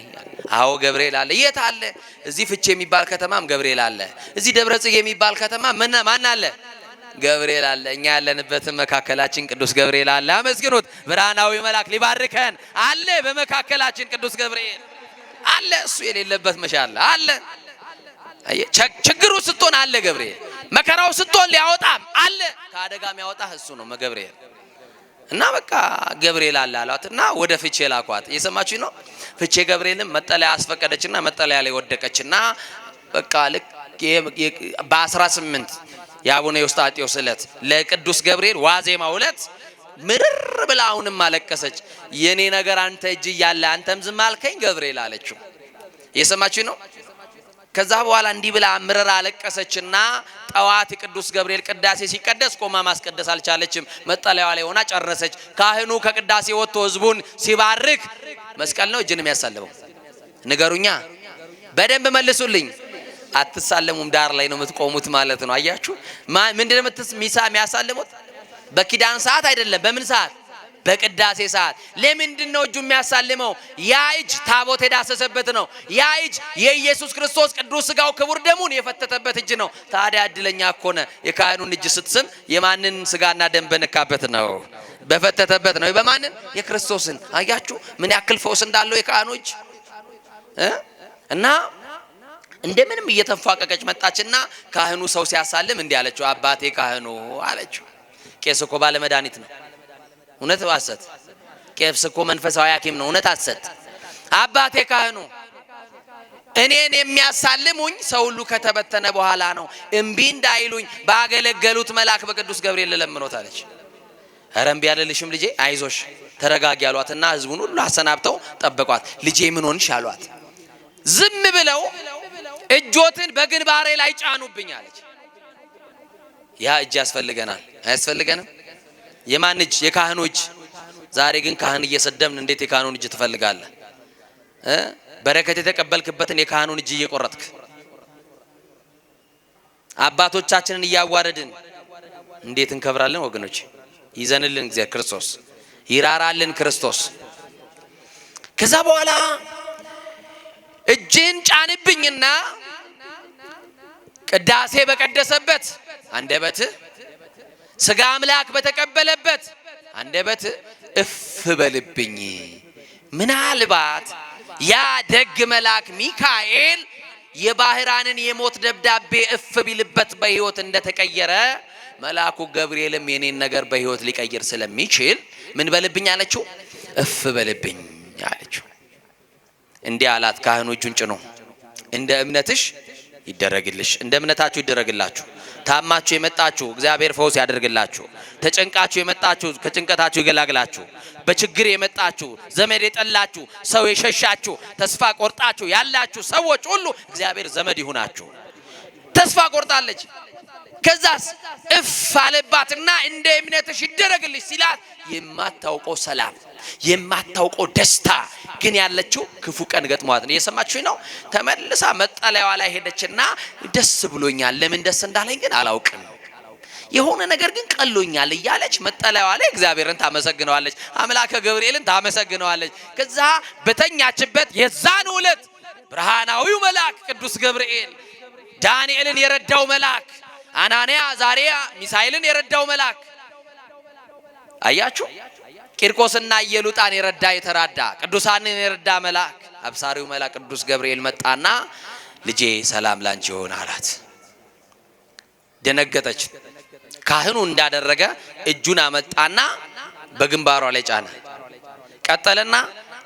አዎ ገብርኤል አለ። የት አለ? እዚህ ፍቼ የሚባል ከተማም ገብርኤል አለ። እዚህ ደብረ ጽጌ የሚባል ከተማ ማን አለ? ገብርኤል አለ። እኛ ያለንበት መካከላችን ቅዱስ ገብርኤል አለ። አመስግኑት። ብርሃናዊ መልአክ ሊባርከን አለ። በመካከላችን ቅዱስ ገብርኤል አለ። እሱ የሌለበት መሻል አለ። ችግሩ ስትሆን አለ ገብርኤል፣ መከራው ስትሆን ሊያወጣም አለ። ከአደጋም ያወጣህ እሱ ነው ገብርኤል። እና በቃ ገብርኤል አለ አሏትና ወደ ፍቼ ላኳት። እየሰማችሁ ነው። ፍቼ ገብርኤልም መጠለያ አስፈቀደችና መጠለያ ላይ ወደቀችና በቃ ልክ በ18 የአቡነ ዮስጣጤዎስ ዕለት ለቅዱስ ገብርኤል ዋዜማው ዕለት ምርር ብላ አሁንም አለቀሰች። የኔ ነገር አንተ እጅ እያለ አንተም ዝም አልከኝ ገብርኤል አለችው። እየሰማችሁ ነው። ከዛ በኋላ እንዲህ ብላ ምርር አለቀሰችና ጠዋት ቅዱስ ገብርኤል ቅዳሴ ሲቀደስ ቆማ ማስቀደስ አልቻለችም። መጠለያዋ ላይ ሆና ጨረሰች። ካህኑ ከቅዳሴ ወጥቶ ህዝቡን ሲባርክ መስቀል ነው እጅን የሚያሳልመው? ንገሩኛ፣ በደንብ መልሱልኝ። አትሳለሙም፣ ዳር ላይ ነው የምትቆሙት ማለት ነው። አያችሁ ምንድነው የሚያሳልሙት? በኪዳን ሰዓት አይደለም። በምን ሰዓት? በቅዳሴ ሰዓት። ለምንድን ነው እጁ የሚያሳልመው? ያ እጅ ታቦት የዳሰሰበት ነው። ያ እጅ የኢየሱስ ክርስቶስ ቅዱስ ስጋው ክቡር ደሙን የፈተተበት እጅ ነው። ታዲያ እድለኛ እኮ ነው። የካህኑን እጅ ስትስም የማንን ስጋና ደም በነካበት ነው? በፈተተበት ነው። በማንን? የክርስቶስን። አያችሁ ምን ያክል ፈውስ እንዳለው የካህኑ እጅ። እና እንደምንም እየተፋቀቀች መጣችና ካህኑ ሰው ሲያሳልም እንዲህ አለችው፣ አባቴ ካህኑ አለችው። ቄስ እኮ ባለ መድኃኒት ነው፣ እውነት ሐሰት? ቄስ እኮ መንፈሳዊ ሐኪም ነው፣ እውነት ሐሰት? አባቴ ካህኑ እኔን የሚያሳልሙኝ ሰው ሁሉ ከተበተነ በኋላ ነው፣ እምቢ እንዳይሉኝ ባገለገሉት መልአክ በቅዱስ ገብርኤል ለምኖት አለች። ኧረ እምቢ አልልሽም ልጄ አይዞሽ ተረጋጊ አሏትና ህዝቡን ሁሉ አሰናብተው ጠበቋት። ልጄ ምን ሆንሽ አሏት። ዝም ብለው እጆትን በግንባሬ ላይ ጫኑብኝ አለች። ያ እጅ ያስፈልገናል አያስፈልገንም? የማን እጅ? የካህኑ እጅ። ዛሬ ግን ካህን እየሰደብን እንዴት የካህኑን እጅ ትፈልጋለህ? በረከት የተቀበልክበትን የካህኑን እጅ እየቆረጥክ አባቶቻችንን እያዋረድን እንዴት እንከብራለን ወገኖች? ይዘንልን እግዚአብሔር ክርስቶስ፣ ይራራልን ክርስቶስ። ከዛ በኋላ እጅን ጫንብኝና ቅዳሴ በቀደሰበት አንደበት ስጋ አምላክ በተቀበለበት አንደበት እፍ በልብኝ። ምናልባት ያ ደግ መልአክ ሚካኤል የባህራንን የሞት ደብዳቤ እፍ ቢልበት በሕይወት እንደተቀየረ መልአኩ ገብርኤልም የኔን ነገር በሕይወት ሊቀይር ስለሚችል ምን በልብኝ አለችው? እፍ በልብኝ አለችው። እንዲህ አላት። ካህኑ እጁን ጭኖ እንደ እምነትሽ ይደረግልሽ፣ እንደ እምነታችሁ ይደረግላችሁ። ታማችሁ የመጣችሁ እግዚአብሔር ፈውስ ያደርግላችሁ። ተጨንቃችሁ የመጣችሁ ከጭንቀታችሁ ይገላግላችሁ። በችግር የመጣችሁ ዘመድ የጠላችሁ ሰው የሸሻችሁ ተስፋ ቆርጣችሁ ያላችሁ ሰዎች ሁሉ እግዚአብሔር ዘመድ ይሁናችሁ። ተስፋ ቆርጣለች። ከዛስ እፍ አለባትና እንደ እምነትሽ ይደረግልሽ ሲላት የማታውቀው ሰላም የማታውቀው ደስታ ግን ያለችው ክፉ ቀን ገጥሟት ነው። እየሰማችሁኝ ነው? ተመልሳ መጠለያዋ ላይ ሄደችና ደስ ብሎኛል፣ ለምን ደስ እንዳለኝ ግን አላውቅም፣ የሆነ ነገር ግን ቀሎኛል እያለች መጠለያዋ ላይ እግዚአብሔርን ታመሰግነዋለች፣ አምላከ ገብርኤልን ታመሰግነዋለች። ከዛ በተኛችበት የዛን ዕለት ብርሃናዊው መልአክ ቅዱስ ገብርኤል ዳንኤልን የረዳው መልአክ አናንያ ዛሪያ ሚሳኤልን የረዳው መልአክ አያችሁ፣ ቂርቆስና ኢየሉጣን የረዳ የተራዳ ቅዱሳንን የረዳ መልአክ አብሳሪው መልአክ ቅዱስ ገብርኤል መጣና ልጄ ሰላም ላንቺ ይሁን አላት። ደነገጠች። ካህኑ እንዳደረገ እጁን አመጣና በግንባሯ ላይ ጫነ። ቀጠለና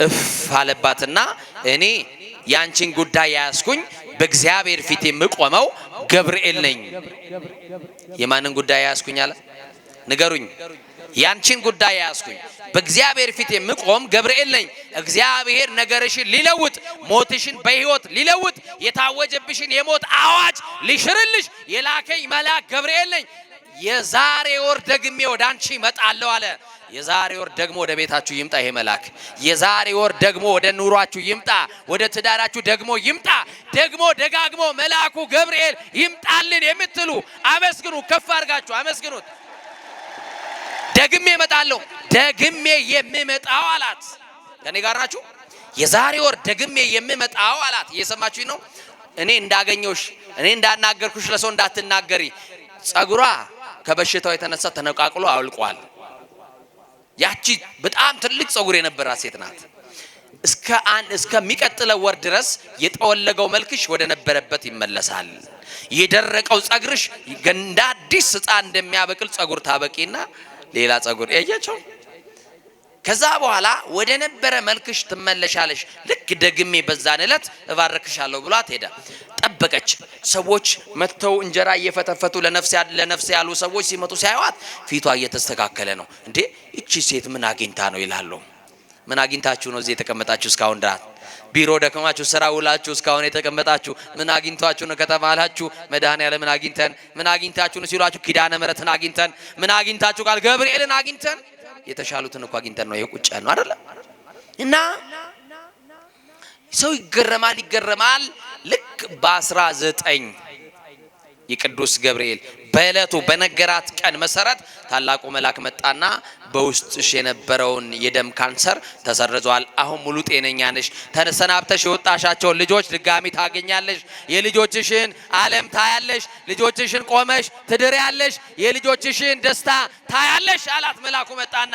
እፍ አለባትና እኔ ያንቺን ጉዳይ ያያስኩኝ በእግዚአብሔር ፊት የምቆመው ገብርኤል ነኝ። የማንን ጉዳይ ያያስኩኝ አለ? ንገሩኝ። ያንቺን ጉዳይ ያያስኩኝ በእግዚአብሔር ፊት የምቆም ገብርኤል ነኝ። እግዚአብሔር ነገርሽን ሊለውጥ፣ ሞትሽን በሕይወት ሊለውጥ፣ የታወጀብሽን የሞት አዋጅ ሊሽርልሽ የላከኝ መልአክ ገብርኤል ነኝ። የዛሬ ወር ደግሜ ወደ አንቺ እመጣለሁ አለ። የዛሬ ወር ደግሞ ወደ ቤታችሁ ይምጣ ይሄ መልአክ። የዛሬ ወር ደግሞ ወደ ኑሯችሁ ይምጣ፣ ወደ ትዳራችሁ ደግሞ ይምጣ። ደግሞ ደጋግሞ መልአኩ ገብርኤል ይምጣልን የምትሉ አመስግኑ፣ ከፍ አድርጋችሁ አመስግኑት። ደግሜ እመጣለሁ፣ ደግሜ የምመጣው አላት። ከኔ ጋር ናችሁ? የዛሬ ወር ደግሜ የምመጣው አላት። እየሰማችሁኝ ነው? እኔ እንዳገኘውሽ፣ እኔ እንዳናገርኩሽ ለሰው እንዳትናገሪ። ጸጉሯ ከበሽታው የተነሳ ተነቃቅሎ አውልቋል። ያቺ በጣም ትልቅ ጸጉር የነበራት ሴት ናት። እስከሚቀጥለው ወር ድረስ የጠወለገው መልክሽ ወደ ነበረበት ይመለሳል። የደረቀው ጸጉርሽ እንደ አዲስ ሕፃን እንደሚያበቅል ጸጉር ታበቂና ሌላ ጸጉር ያያቸው። ከዛ በኋላ ወደ ነበረ መልክሽ ትመለሻለሽ። ልክ ደግሜ በዛን ዕለት እባርክሻለሁ ብሏት ሄደ። ጠበቀች። ሰዎች መጥተው እንጀራ እየፈተፈቱ ለነፍስ ያሉ ሰዎች ሲመጡ ሲያዩት ፊቷ እየተስተካከለ ነው። እንዴ እቺ ሴት ምን አግኝታ ነው ይላሉ። ምን አግኝታችሁ ነው እዚህ የተቀመጣችሁ? እስካሁን ድረስ ቢሮ ደከማችሁ፣ ስራ ውላችሁ እስካሁን የተቀመጣችሁ ምን አግኝታችሁ ነው ከተባላችሁ መድኃኔዓለምን አግኝተን። ምን አግኝታችሁ ነው ሲሏችሁ ኪዳነ ምሕረትን አግኝተን። ምን አግኝታችሁ ቃል ገብርኤልን አግኝተን። የተሻሉትን እኮ አግኝተን ነው የቁጭ ያልነው አይደለ? እና ሰው ይገረማል። ልክ በ19 የቅዱስ ገብርኤል በእለቱ በነገራት ቀን መሰረት ታላቁ መልአክ መጣና በውስጥሽ የነበረውን የደም ካንሰር ተሰርዟል፣ አሁን ሙሉ ጤነኛ ነሽ፣ ተሰናብተሽ የወጣሻቸውን ልጆች ድጋሚ ታገኛለሽ፣ የልጆችሽን ዓለም ታያለሽ፣ ልጆችሽን ቆመሽ ትድሪያለሽ፣ የልጆችሽን ደስታ ታያለሽ አላት። መልአኩ መጣና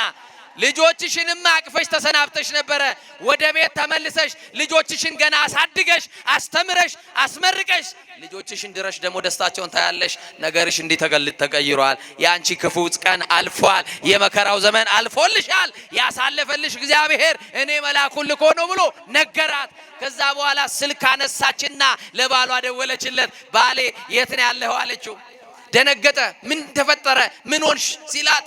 ልጆችሽንም አቅፈሽ ተሰናብተሽ ነበረ። ወደ ቤት ተመልሰሽ ልጆችሽን ገና አሳድገሽ አስተምረሽ አስመርቀሽ ልጆችሽን ድረሽ ደግሞ ደስታቸውን ታያለሽ። ነገርሽ እንዲህ ተቀይሯል። ያንቺ ክፉ ቀን አልፏል። የመከራው ዘመን አልፎልሻል። ያሳለፈልሽ እግዚአብሔር እኔ መልአኩን ልኮ ነው ብሎ ነገራት። ከዛ በኋላ ስልክ አነሳችና ለባሏ ደወለችለት። ባሌ የት ነው ያለኸው አለችው። ደነገጠ። ምን ተፈጠረ? ምን ሆንሽ ሲላት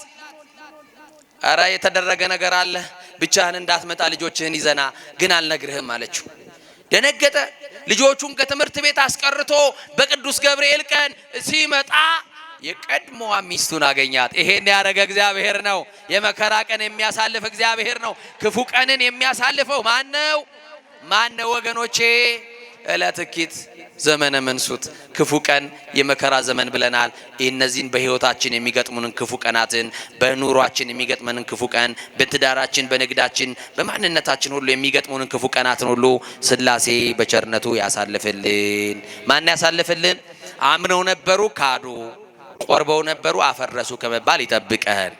አረ የተደረገ ነገር አለ፣ ብቻህን እንዳትመጣ ልጆችህን ይዘና ግን አልነግርህም አለችው። ደነገጠ። ልጆቹን ከትምህርት ቤት አስቀርቶ በቅዱስ ገብርኤል ቀን ሲመጣ የቀድሞዋ ሚስቱን አገኛት። ይሄን ያደረገ እግዚአብሔር ነው። የመከራ ቀን የሚያሳልፍ እግዚአብሔር ነው። ክፉ ቀንን የሚያሳልፈው ማነው? ማነው ወገኖቼ? እለትኪት ዘመነ መንሱት ክፉ ቀን የመከራ ዘመን ብለናል። እነዚህን በህይወታችን የሚገጥሙንን ክፉ ቀናትን፣ በኑሯችን የሚገጥመንን ክፉ ቀን፣ በትዳራችን፣ በንግዳችን፣ በማንነታችን ሁሉ የሚገጥሙንን ክፉ ቀናትን ሁሉ ሥላሴ በቸርነቱ ያሳልፍልን። ማን ያሳልፍልን? አምነው ነበሩ ካዱ፣ ቆርበው ነበሩ አፈረሱ ከመባል ይጠብቀን።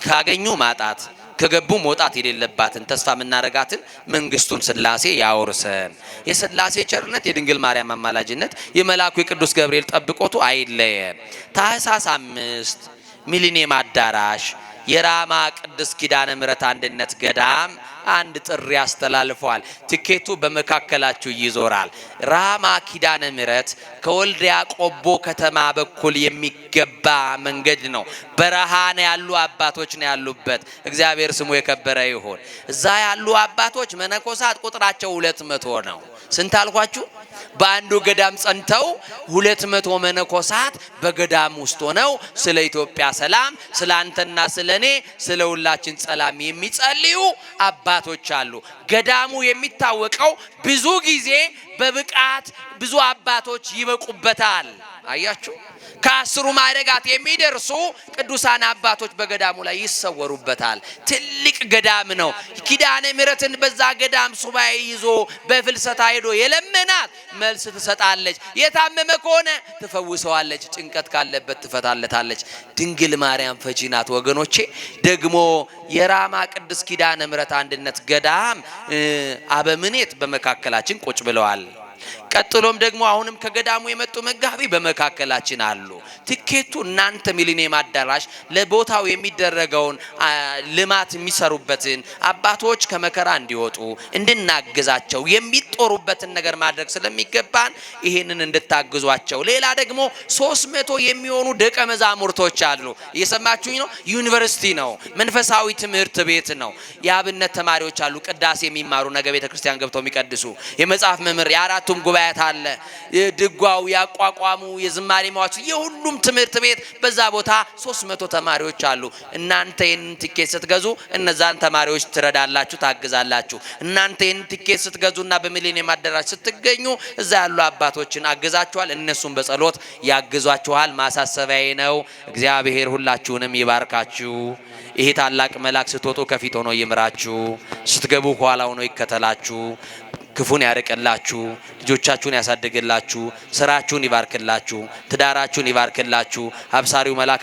ካገኙ ማጣት ከገቡ መውጣት የሌለባትን ተስፋ የምናረጋትን መንግስቱን ሥላሴ ያወርሰን። የሥላሴ ቸርነት፣ የድንግል ማርያም አማላጅነት፣ የመልአኩ የቅዱስ ገብርኤል ጠብቆቱ አይለየን። ታኅሳስ 5 ሚሊኒየም አዳራሽ የራማ ቅድስት ኪዳነ ምሕረት አንድነት ገዳም አንድ ጥሪ አስተላልፏል። ትኬቱ በመካከላችሁ ይዞራል። ራማ ኪዳነ ምሕረት ከወልዲያ ቆቦ ከተማ በኩል የሚገባ መንገድ ነው። በረሃ ነው ያሉ አባቶች ነው ያሉበት። እግዚአብሔር ስሙ የከበረ ይሁን። እዛ ያሉ አባቶች መነኮሳት ቁጥራቸው 200 ነው። ስንት አልኳችሁ? በአንዱ ገዳም ጸንተው 200 መነኮሳት በገዳም ውስጥ ሆነው ስለ ኢትዮጵያ ሰላም፣ ስለ አንተና ስለ እኔ፣ ስለ ሁላችን ሰላም የሚጸልዩ አባቶች አሉ። ገዳሙ የሚታወቀው ብዙ ጊዜ በብቃት ብዙ አባቶች ይበቁበታል። አያችሁ፣ ከ10 ማዕረጋት የሚደርሱ ቅዱሳን አባቶች በገዳሙ ላይ ይሰወሩበታል። ትልቅ ገዳም ነው። ኪዳነ ምሕረትን በዛ ገዳም ሱባኤ ይዞ በፍልሰታ ሄዶ የለመናት መልስ ትሰጣለች። የታመመ ከሆነ ትፈውሰዋለች። ጭንቀት ካለበት ትፈታለታለች። ድንግል ማርያም ፈቺ ናት ወገኖቼ። ደግሞ የራማ ቅድስት ኪዳነ ምሕረት አንድነት ገዳም አበምኔት በመካከላችን ቁጭ ብለዋል። ቀጥሎም ደግሞ አሁንም ከገዳሙ የመጡ መጋቢ በመካከላችን አሉ። ትኬቱ እናንተ ሚሊኒየም አዳራሽ ለቦታው የሚደረገውን ልማት የሚሰሩበትን አባቶች ከመከራ እንዲወጡ እንድናግዛቸው የሚጦሩበትን ነገር ማድረግ ስለሚገባን ይሄንን እንድታግዟቸው። ሌላ ደግሞ 300 የሚሆኑ ደቀ መዛሙርቶች አሉ። እየሰማችሁኝ ነው? ዩኒቨርሲቲ ነው፣ መንፈሳዊ ትምህርት ቤት ነው። የአብነት ተማሪዎች አሉ፣ ቅዳሴ የሚማሩ ነገ ቤተክርስቲያን ገብተው የሚቀድሱ የመጽሐፍ መምህር የአራቱም ጉባኤያት አለ። ድጓው፣ ያቋቋሙ፣ የዝማሬ መዋዕቱ የሁሉም ትምህርት ቤት በዛ ቦታ 300 ተማሪዎች አሉ። እናንተ ይህንን ትኬት ስትገዙ እነዛን ተማሪዎች ትረዳላችሁ፣ ታግዛላችሁ። እናንተ ይህንን ትኬት ስትገዙና በሚሊኒየም አዳራሽ ስትገኙ እዛ ያሉ አባቶችን አግዛችኋል፣ እነሱም በጸሎት ያግዟችኋል። ማሳሰቢያዬ ነው። እግዚአብሔር ሁላችሁንም ይባርካችሁ። ይሄ ታላቅ መልአክ ስትወጡ ከፊት ሆኖ ይምራችሁ፣ ስትገቡ ከኋላ ሆኖ ይከተላችሁ። ክፉን ያርቅላችሁ፣ ልጆቻችሁን ያሳድግላችሁ፣ ስራችሁን ይባርክላችሁ፣ ትዳራችሁን ይባርክላችሁ። አብሳሪው መልአክ